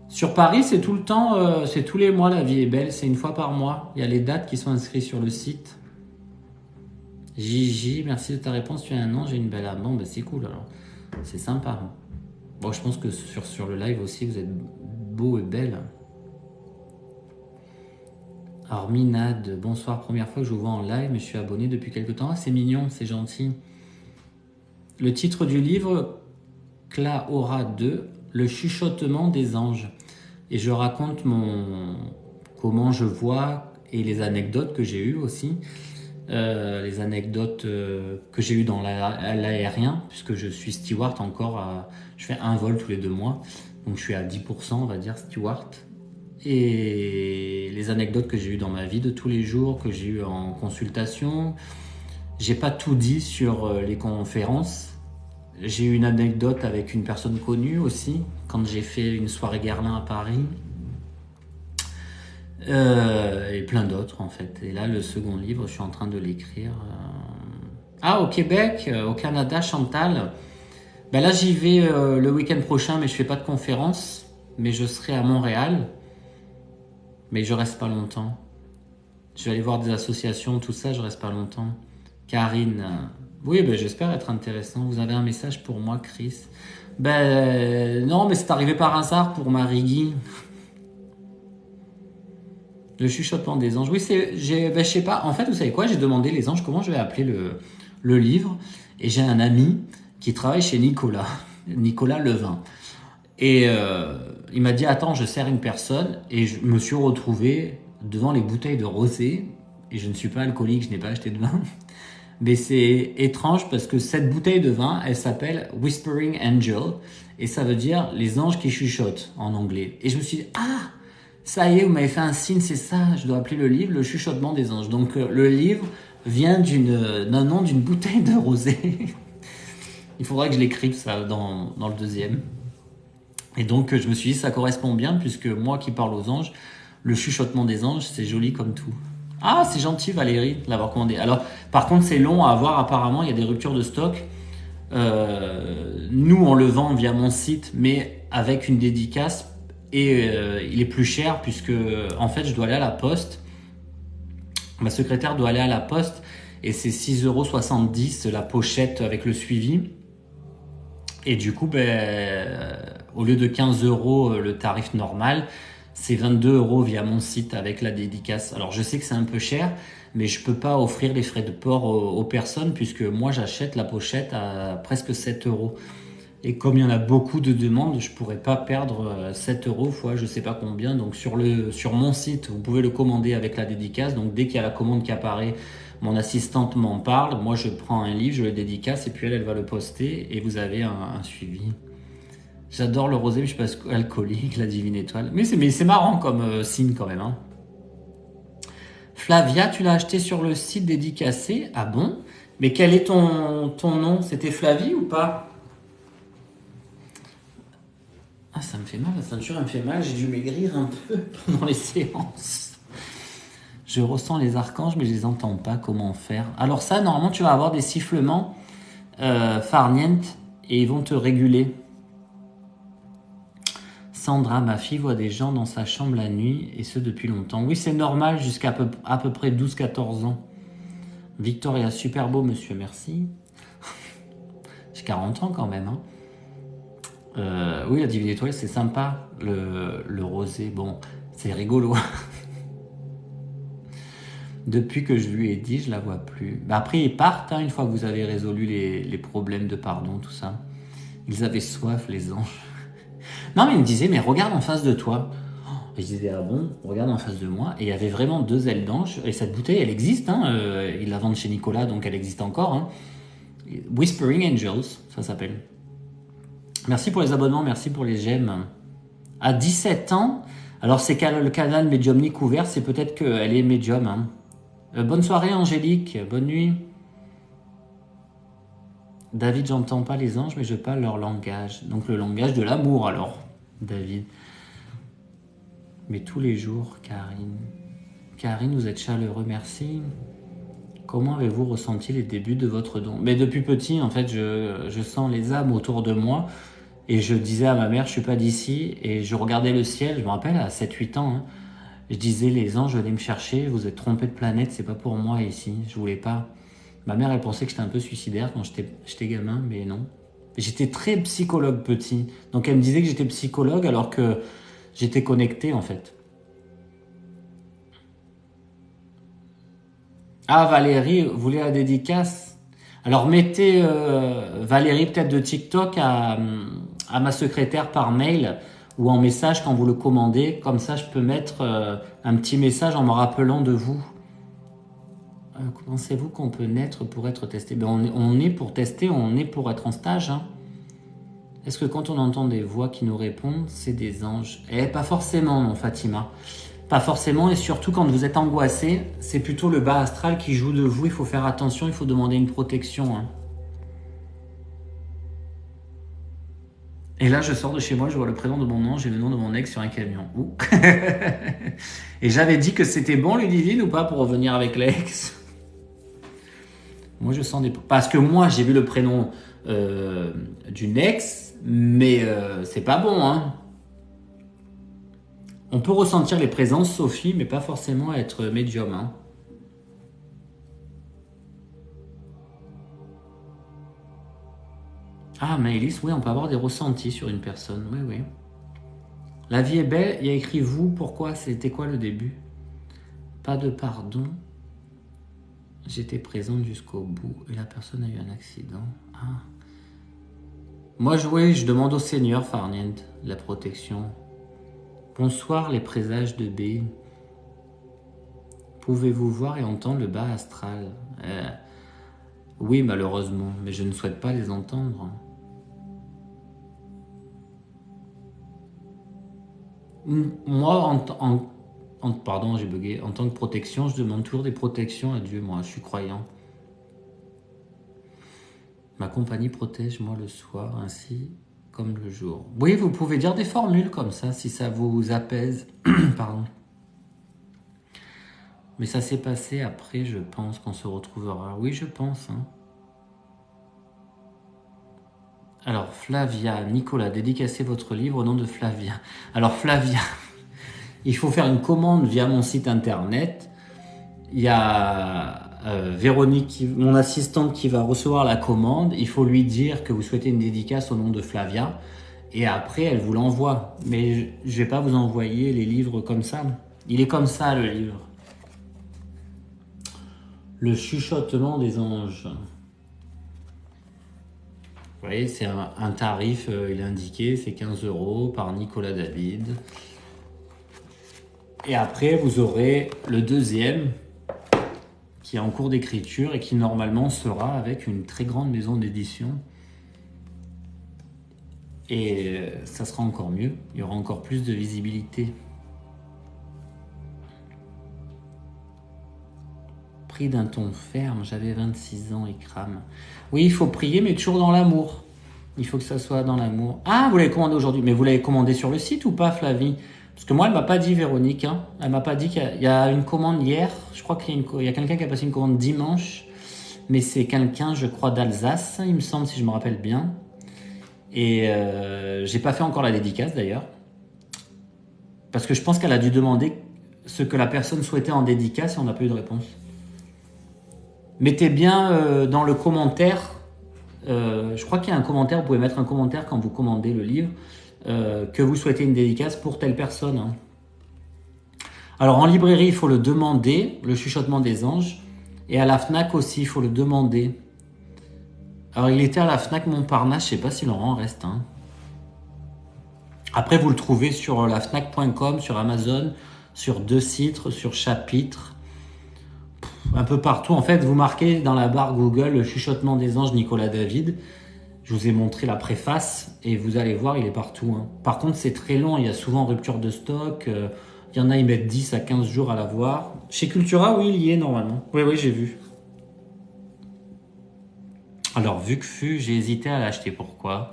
Speaker 1: Sur Paris, c'est tout le temps, c'est tous les mois, la vie est belle. C'est une fois par mois. Il y a les dates qui sont inscrites sur le site. Gigi, merci de ta réponse. Tu as un an, j'ai une belle âme. Bon, ben c'est cool alors. C'est sympa. Bon, je pense que sur le live aussi, vous êtes beau et belle. Alors, Minade, bonsoir. Première fois que je vous vois en live, mais je suis abonné depuis quelques temps. Ah, c'est mignon, c'est gentil. Le titre du livre, Claora 2, le chuchotement des anges. Et je raconte comment je vois et les anecdotes que j'ai eues aussi. Les anecdotes que j'ai eues dans l'aérien, puisque je suis steward encore. Je fais un vol tous les 2 mois. Donc je suis à 10%, on va dire, steward. Et les anecdotes que j'ai eues dans ma vie de tous les jours, que j'ai eues en consultation. J'ai pas tout dit sur les conférences. J'ai eu une anecdote avec une personne connue aussi, quand j'ai fait une soirée Guerlain à Paris. Et plein d'autres en fait. Et là, le second livre, je suis en train de l'écrire. Ah, au Québec, au Canada, Chantal. Ben là, j'y vais le week-end prochain, mais je fais pas de conférence. Mais je serai à Montréal. Mais je reste pas longtemps. Je vais aller voir des associations, tout ça, je reste pas longtemps. Karine, oui, ben j'espère être intéressant. Vous avez un message pour moi, Chris? Ben non, mais c'est arrivé par hasard pour Marie-Guy. Le chuchotement des anges. Oui, je sais pas. En fait, vous savez quoi? J'ai demandé les anges comment je vais appeler le livre. Et j'ai un ami qui travaille chez Nicolas Levin. Et il m'a dit, attends, je sers une personne. Et je me suis retrouvé devant les bouteilles de rosé. Et je ne suis pas alcoolique, je n'ai pas acheté de vin. Mais c'est étrange parce que cette bouteille de vin, elle s'appelle Whispering Angel. Et ça veut dire les anges qui chuchotent en anglais. Et je me suis dit, ah, Ça y est, vous m'avez fait un signe, c'est ça, je dois appeler le livre Le chuchotement des anges. Donc le livre vient d'un nom d'une bouteille de rosé. Il faudrait que je l'écrive ça dans le deuxième. Et donc je me suis dit ça correspond bien puisque moi qui parle aux anges, le chuchotement des anges, c'est joli comme tout. Ah, c'est gentil Valérie de l'avoir commandé. Alors par contre c'est long à avoir apparemment, il y a des ruptures de stock. Nous on le vend via mon site mais avec une dédicace et il est plus cher puisque en fait je dois aller à la poste. Ma secrétaire doit aller à la poste et c'est 6,70 € la pochette avec le suivi. Et du coup, au lieu de 15 € le tarif normal, c'est 22 € via mon site avec la dédicace. Alors je sais que c'est un peu cher, mais je peux pas offrir les frais de port aux personnes puisque moi j'achète la pochette à presque 7 €. Et comme il y en a beaucoup de demandes, je pourrais pas perdre 7 € fois je sais pas combien. Donc sur mon site, vous pouvez le commander avec la dédicace. Donc dès qu'il y a la commande qui apparaît, mon assistante m'en parle. Moi, je prends un livre, je le dédicace et puis elle va le poster et vous avez un suivi. J'adore le rosé, mais je suis pas alcoolique, la divine étoile. Mais c'est marrant comme signe quand même. Hein. Flavia, tu l'as acheté sur le site dédicacé. Ah bon? Mais quel est ton nom? C'était Flavie ou pas? Ah, ça me fait mal, la ceinture elle me fait mal. J'ai dû maigrir un peu pendant les séances. Je ressens les archanges, mais je les entends pas. Comment faire? Alors ça, normalement, tu vas avoir des sifflements farniente et ils vont te réguler. Sandra, ma fille voit des gens dans sa chambre la nuit et ce depuis longtemps. Oui, c'est normal jusqu'à à peu près 12-14 ans. Victoria, super beau monsieur, merci. J'ai 40 ans quand même. Hein. Oui, la divine étoile, c'est sympa. Le rosé, bon, c'est rigolo. Depuis que je lui ai dit, je la vois plus. Bah après, ils partent hein, une fois que vous avez résolu les problèmes de pardon, tout ça. Ils avaient soif, les anges. Non, mais il me disait, mais regarde en face de toi. Et je disais, ah bon, regarde en face de moi. Et il y avait vraiment 2 ailes d'ange. Et cette bouteille, elle existe. Hein, ils la vendent chez Nicolas, donc elle existe encore. Hein. Whispering Angels, ça s'appelle. Merci pour les abonnements, merci pour les j'aime. À 17 ans, alors c'est le canal médiumnique ouvert, c'est peut-être qu'elle est médium. Hein. Bonne soirée Angélique, bonne nuit. David, j'entends pas les anges, mais je parle leur langage. Donc le langage de l'amour alors, David. Mais tous les jours, Karine. Karine, vous êtes chaleureux, merci. Comment avez-vous ressenti les débuts de votre don? Mais depuis petit, en fait, je sens les âmes autour de moi. Et je disais à ma mère, je suis pas d'ici. Et je regardais le ciel, je me rappelle, à 7-8 ans. Hein, je disais, les anges venaient me chercher, vous êtes trompés de planète, c'est pas pour moi ici, je voulais pas. Ma mère, elle pensait que j'étais un peu suicidaire quand j'étais gamin, mais non. J'étais très psychologue petit. Donc elle me disait que j'étais psychologue alors que j'étais connecté en fait. Ah Valérie, vous voulez la dédicace? Alors mettez Valérie peut-être de TikTok à ma secrétaire par mail ou en message quand vous le commandez. Comme ça, je peux mettre un petit message en me rappelant de vous. Pensez-vous qu'on peut naître pour être testé? On est pour tester, on est pour être en stage. Hein. Est-ce que quand on entend des voix qui nous répondent, c'est des anges? Pas forcément, non, Fatima. Pas forcément, et surtout quand vous êtes angoissé, c'est plutôt le bas astral qui joue de vous. Il faut faire attention, il faut demander une protection. Hein. Et là, je sors de chez moi, je vois le prénom de mon ange et le nom de mon ex sur un camion. Ouh. Et j'avais dit que c'était bon, Ludivine, ou pas, pour revenir avec l'ex? Moi, je sens des... Parce que moi, j'ai vu le prénom d'une ex, mais c'est pas bon, hein. On peut ressentir les présences, Sophie, mais pas forcément être médium, hein. Ah, Maëlys, oui, on peut avoir des ressentis sur une personne, oui, oui. La vie est belle, il y a écrit vous, pourquoi? C'était quoi le début? Pas de pardon. J'étais présente jusqu'au bout et la personne a eu un accident. Ah. Moi, oui, je demande au Seigneur, Farniente, la protection. Bonsoir, les présages de B. Pouvez-vous voir et entendre le bas astral? Oui, malheureusement, mais je ne souhaite pas les entendre. Moi, pardon, j'ai bugué. En tant que protection, je demande toujours des protections à Dieu. Moi, je suis croyant. Ma compagnie protège moi le soir, ainsi comme le jour. Oui, vous pouvez dire des formules comme ça, si ça vous apaise. Pardon. Mais ça s'est passé après, je pense qu'on se retrouvera. Oui, je pense. Hein. Alors, Flavia, Nicolas, dédicacez votre livre au nom de Flavia. Alors, Flavia, il faut faire une commande via mon site internet. Il y a Véronique, mon assistante, qui va recevoir la commande. Il faut lui dire que vous souhaitez une dédicace au nom de Flavia. Et après, elle vous l'envoie. Mais je ne vais pas vous envoyer les livres comme ça. Il est comme ça, le livre. Le chuchotement des anges. Vous voyez, c'est un tarif, il est indiqué, c'est 15 € par Nicolas David. Et après, vous aurez le deuxième, qui est en cours d'écriture et qui normalement sera avec une très grande maison d'édition. Et ça sera encore mieux, il y aura encore plus de visibilité. Pris d'un ton ferme, j'avais 26 ans et crame. Oui, il faut prier, mais toujours dans l'amour. Il faut que ça soit dans l'amour. Ah, vous l'avez commandé aujourd'hui, mais vous l'avez commandé sur le site ou pas, Flavie? Parce que moi, elle m'a pas dit, Véronique. Hein. Elle m'a pas dit qu'il y a une commande hier. Je crois qu'il y a quelqu'un qui a passé une commande dimanche. Mais c'est quelqu'un, je crois, d'Alsace, il me semble, si je me rappelle bien. Et j'ai pas fait encore la dédicace, d'ailleurs. Parce que je pense qu'elle a dû demander ce que la personne souhaitait en dédicace et on n'a pas eu de réponse. Mettez bien dans le commentaire, je crois qu'il y a un commentaire, vous pouvez mettre un commentaire quand vous commandez le livre, que vous souhaitez une dédicace pour telle personne. Hein. Alors en librairie, il faut le demander, le chuchotement des anges, et à la FNAC aussi, il faut le demander. Alors il était à la FNAC Montparnasse, je sais pas si Laurent reste. Hein. Après, vous le trouvez sur lafnac.com, sur Amazon, sur 2 sites, sur Chapitre. Un peu partout. En fait, vous marquez dans la barre Google le chuchotement des anges Nicolas David. Je vous ai montré la préface et vous allez voir, il est partout. Hein. Par contre, c'est très long. Il y a souvent rupture de stock. Il y en a, ils mettent 10 à 15 jours à l'avoir. Chez Cultura, oui, il y est normalement. Oui, j'ai vu. Alors, vu que j'ai hésité à l'acheter. Pourquoi?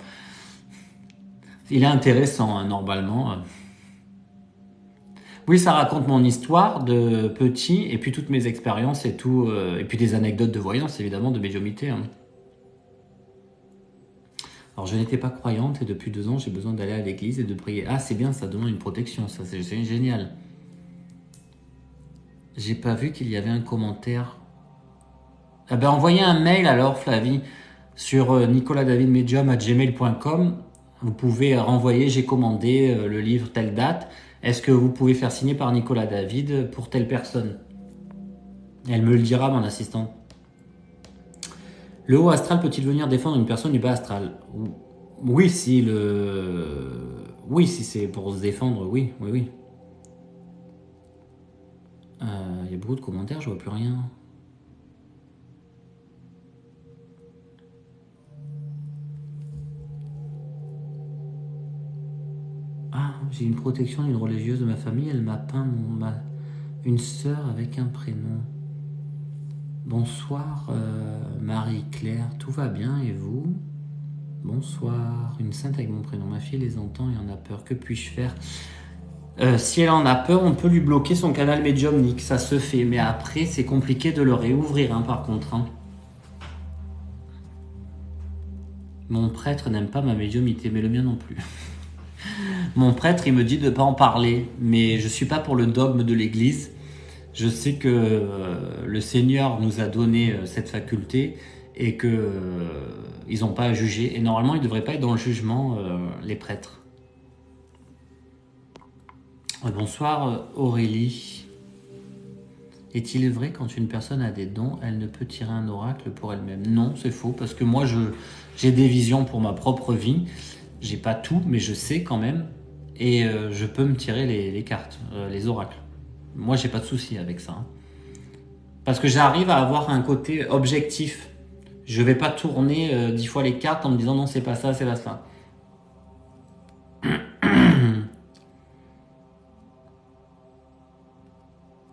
Speaker 1: Il est intéressant, hein, normalement. Oui, ça raconte mon histoire de petit, et puis toutes mes expériences et tout, et puis des anecdotes de voyance, évidemment, de médiumnité. Hein. Alors, je n'étais pas croyante, et depuis 2 ans, j'ai besoin d'aller à l'église et de prier. Ah, c'est bien, ça demande une protection, ça, c'est génial. J'ai pas vu qu'il y avait un commentaire. Ah ben, envoyez un mail alors, Flavie, sur nicolasdavidmedium@gmail.com. Vous pouvez renvoyer, j'ai commandé le livre telle date. Est-ce que vous pouvez faire signer par Nicolas David pour telle personne? Elle me le dira, mon assistant. Le haut astral peut-il venir défendre une personne du bas astral? Oui, si c'est pour se défendre, oui. Il y a beaucoup de commentaires, je vois plus rien. Ah, j'ai une protection d'une religieuse de ma famille, elle m'a peint une sœur avec un prénom. Bonsoir Marie-Claire, tout va bien et vous? Bonsoir, une sainte avec mon prénom, ma fille les entend et en a peur, que puis-je faire? Si elle en a peur, on peut lui bloquer son canal médiumnique, ça se fait, mais après c'est compliqué de le réouvrir hein, par contre. Hein. Mon prêtre n'aime pas ma médiumnité, mais le mien non plus. Mon prêtre, il me dit de ne pas en parler, mais je ne suis pas pour le dogme de l'Église. Je sais que le Seigneur nous a donné cette faculté et qu'ils n'ont pas à juger. Et normalement, ils ne devraient pas être dans le jugement, les prêtres. Bonsoir Aurélie. Est-il vrai quand une personne a des dons, elle ne peut tirer un oracle pour elle-même? Non, c'est faux, parce que moi, j'ai des visions pour ma propre vie. J'ai pas tout, mais je sais quand même. Et je peux me tirer les cartes, les oracles. Moi, j'ai pas de souci avec ça. Hein. Parce que j'arrive à avoir un côté objectif. Je vais pas tourner 10 fois les cartes en me disant non, c'est pas ça, c'est pas ça.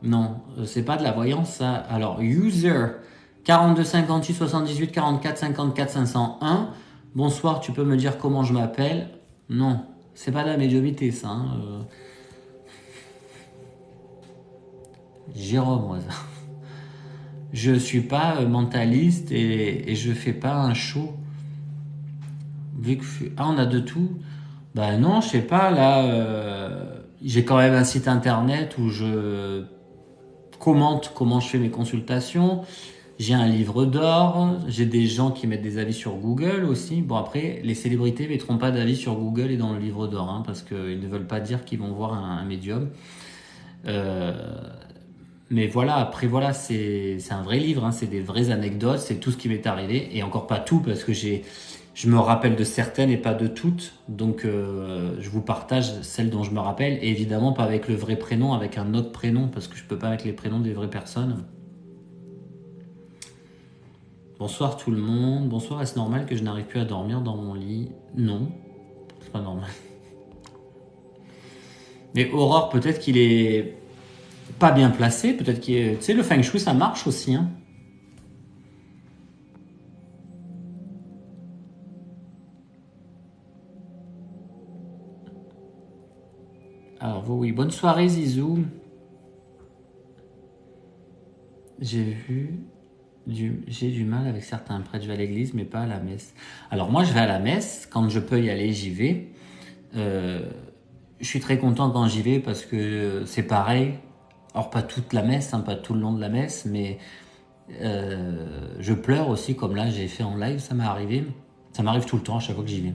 Speaker 1: Non, c'est pas de la voyance ça. Alors, user 42 58 78 44 54 501. Bonsoir, tu peux me dire comment je m'appelle? Non, c'est pas de la médiumnité ça. Hein. Jérôme au hasard. Je suis pas mentaliste et je fais pas un show. Vu que on a de tout. Bah non, je sais pas là. J'ai quand même un site internet où je commente comment je fais mes consultations. J'ai un livre d'or, j'ai des gens qui mettent des avis sur Google aussi. Bon après, les célébrités ne mettront pas d'avis sur Google et dans le livre d'or, hein, parce qu'ils ne veulent pas dire qu'ils vont voir un médium. Euh, mais voilà, après voilà, c'est un vrai livre, hein, c'est des vraies anecdotes, c'est tout ce qui m'est arrivé, et encore pas tout, parce que je me rappelle de certaines et pas de toutes, donc je vous partage celles dont je me rappelle, et évidemment pas avec le vrai prénom, avec un autre prénom, parce que je peux pas mettre les prénoms des vraies personnes. Bonsoir tout le monde. Bonsoir, est-ce normal que je n'arrive plus à dormir dans mon lit? Non, c'est pas normal. Mais Aurore, peut-être qu'il est pas bien placé, peut-être qu'il est... Tu sais, le Feng Shui, ça marche aussi, hein. Alors, oui, bonne soirée Zizou. J'ai du mal avec certains prêtres. Je vais à l'église, mais pas à la messe. Alors moi, je vais à la messe. Quand je peux y aller, j'y vais. Euh, je suis très content quand j'y vais parce que c'est pareil. Alors pas toute la messe, hein, pas tout le long de la messe, mais je pleure aussi, comme là j'ai fait en live, ça m'est arrivé. Ça m'arrive tout le temps à chaque fois que j'y vais.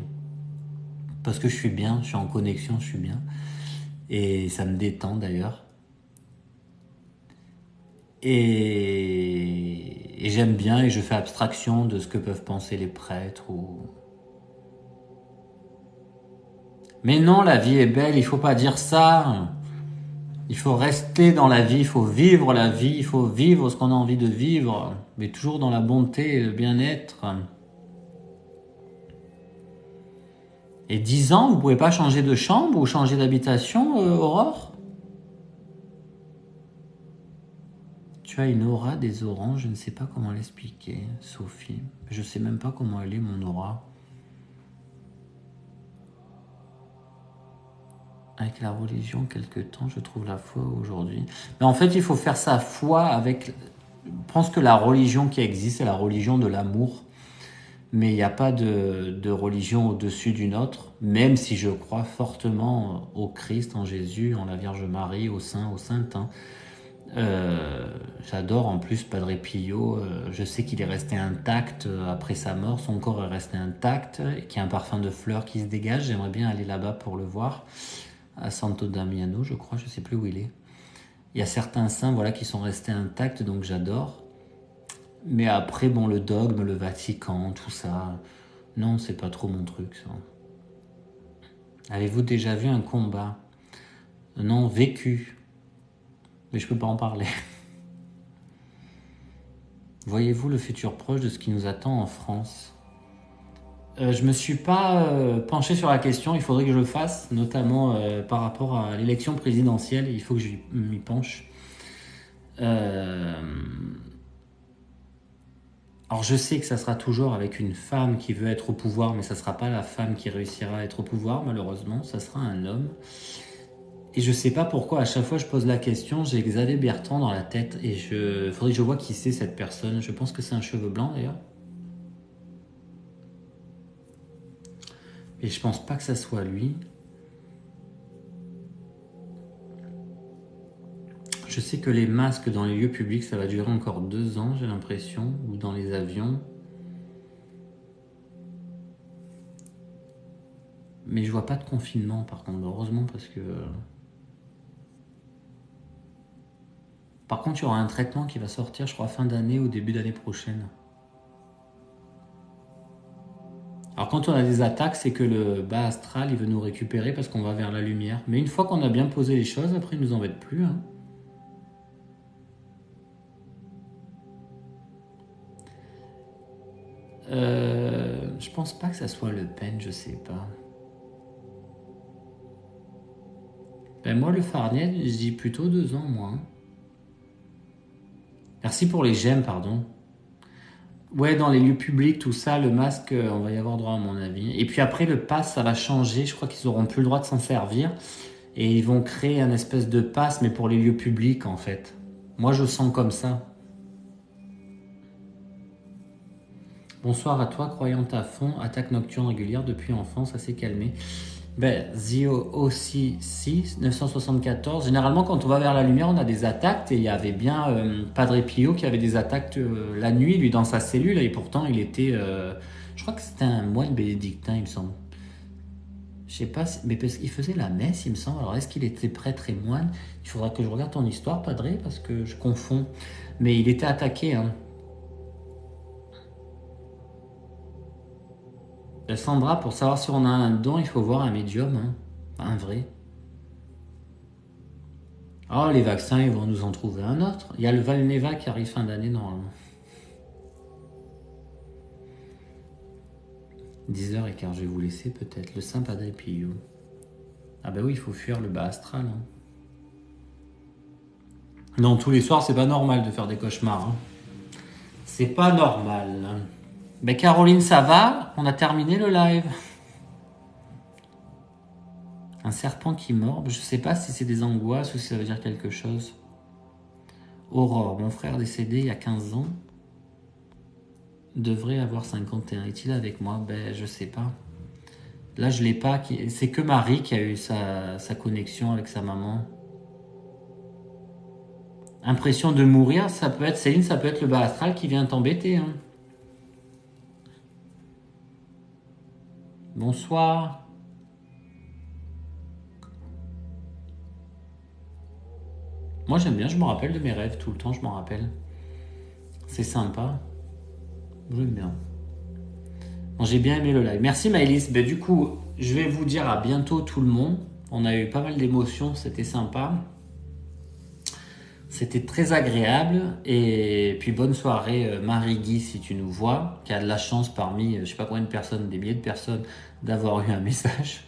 Speaker 1: Parce que je suis bien, je suis en connexion, je suis bien. Et ça me détend d'ailleurs. Et j'aime bien et je fais abstraction de ce que peuvent penser les prêtres. Mais non, la vie est belle, il faut pas dire ça. Il faut rester dans la vie, il faut vivre la vie, il faut vivre ce qu'on a envie de vivre, mais toujours dans la bonté et le bien-être. Et 10 ans, vous pouvez pas changer de chambre ou changer d'habitation, Aurore? Tu as une aura des oranges, je ne sais pas comment l'expliquer, Sophie. Je sais même pas comment elle est, mon aura. Avec la religion, quelque temps, je trouve la foi aujourd'hui. Mais en fait, il faut faire sa foi avec... Je pense que la religion qui existe, c'est la religion de l'amour. Mais il n'y a pas de religion au-dessus d'une autre, même si je crois fortement au Christ, en Jésus, en la Vierge Marie, au Saint, aux Saintes. Hein. J'adore en plus Padre Pio, je sais qu'il est resté intact après sa mort, son corps est resté intact, qu'il y a un parfum de fleurs qui se dégage, j'aimerais bien aller là-bas pour le voir, à Santo Damiano je crois, je sais plus où il est. Il y a certains saints voilà, qui sont restés intacts, donc j'adore. Mais après, bon, le dogme, le Vatican, tout ça, non, c'est pas trop mon truc, ça. Avez-vous déjà vu un combat? Non, vécu. Mais je peux pas en parler. Voyez-vous le futur proche de ce qui nous attend en France? Je me suis pas penché sur la question, il faudrait que je le fasse, notamment par rapport à l'élection présidentielle, il faut que je m'y penche. Euh, Alors je sais que ça sera toujours avec une femme qui veut être au pouvoir, mais ça sera pas la femme qui réussira à être au pouvoir, malheureusement, ça sera un homme. Et je sais pas pourquoi, à chaque fois que je pose la question, j'ai Xavier Bertrand dans la tête, et faudrait que je vois qui c'est cette personne. Je pense que c'est un cheveu blanc d'ailleurs. Et je pense pas que ça soit lui. Je sais que les masques dans les lieux publics, ça va durer encore 2 ans, j'ai l'impression, ou dans les avions. Mais je vois pas de confinement par contre, heureusement, parce que... Par contre, il y aura un traitement qui va sortir, je crois, fin d'année ou début d'année prochaine. Alors quand on a des attaques, c'est que le bas astral, il veut nous récupérer parce qu'on va vers la lumière. Mais une fois qu'on a bien posé les choses, après, il nous embête plus. Hein. Je pense pas que ça soit Le Pen, je sais pas. Ben moi, le Farniel, je dis plutôt 2 ans, moi. Hein. Merci pour les j'aime, pardon. Ouais, dans les lieux publics, tout ça, le masque, on va y avoir droit à mon avis. Et puis après, le pass, ça va changer. Je crois qu'ils auront plus le droit de s'en servir. Et ils vont créer un espèce de pass, mais pour les lieux publics, en fait. Moi, je sens comme ça. Bonsoir à toi, croyante à fond. Attaque nocturne régulière depuis enfance, ça s'est calmé. Ben, Zio aussi 6, 974. Généralement, quand on va vers la lumière, on a des attaques. Et il y avait bien Padre Pio qui avait des attaques la nuit, lui, dans sa cellule. Et pourtant, il était... je crois que c'était un moine bénédictin, il me semble. Je sais pas, mais parce qu'il faisait la messe, il me semble. Alors, est-ce qu'il était prêtre et moine? Il faudra que je regarde ton histoire, Padre, parce que je confonds. Mais il était attaqué, hein. Sandra, pour savoir si on a un don, il faut voir un médium, hein. Un vrai. Oh, les vaccins, ils vont nous en trouver un autre. Il y a le Valneva qui arrive fin d'année, normalement. 10h15, je vais vous laisser peut-être. Le Saint Padre Pio. Ah bah oui, il faut fuir le bas astral, hein. Non, tous les soirs, c'est pas normal de faire des cauchemars, hein. C'est pas normal. Ben Caroline, ça va? On a terminé le live. Un serpent qui mord. Je sais pas si c'est des angoisses ou si ça veut dire quelque chose. Aurore, mon frère décédé il y a 15 ans, devrait avoir 51. Est-il avec moi? Ben, je sais pas. Là, je l'ai pas. C'est que Marie qui a eu sa connexion avec sa maman. Impression de mourir, ça peut être Céline, ça peut être le bas astral qui vient t'embêter, hein. Bonsoir. Moi, j'aime bien, je me rappelle de mes rêves tout le temps, je m'en rappelle. C'est sympa. J'aime bien. Bon, j'ai bien aimé le live. Merci Maëlys. Ben, du coup, je vais vous dire à bientôt tout le monde. On a eu pas mal d'émotions, c'était sympa. C'était très agréable. Et puis bonne soirée Marie-Guy si tu nous vois, qui a de la chance parmi je sais pas combien de personnes, des milliers de personnes, d'avoir eu un message.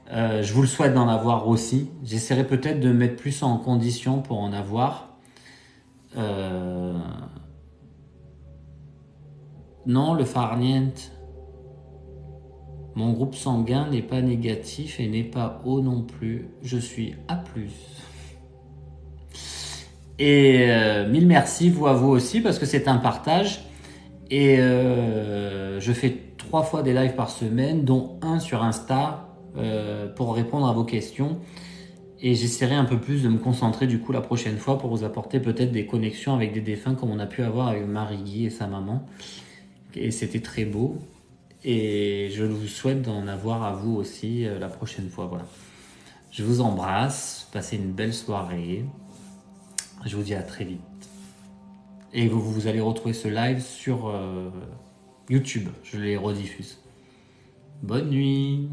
Speaker 1: Je vous le souhaite d'en avoir aussi. J'essaierai peut-être de me mettre plus en condition pour en avoir. Non, le farniente. Mon groupe sanguin n'est pas négatif et n'est pas O non plus. Je suis A+. Et mille merci, vous à vous aussi, parce que c'est un partage. Et je fais 3 fois des lives par semaine, dont un sur Insta, pour répondre à vos questions. Et j'essaierai un peu plus de me concentrer du coup la prochaine fois pour vous apporter peut-être des connexions avec des défunts comme on a pu avoir avec Marie-Guy et sa maman. Et c'était très beau. Et je vous souhaite d'en avoir à vous aussi la prochaine fois. Voilà. Je vous embrasse, passez une belle soirée. Je vous dis à très vite. Et vous allez retrouver ce live sur YouTube. Je les rediffuse. Bonne nuit.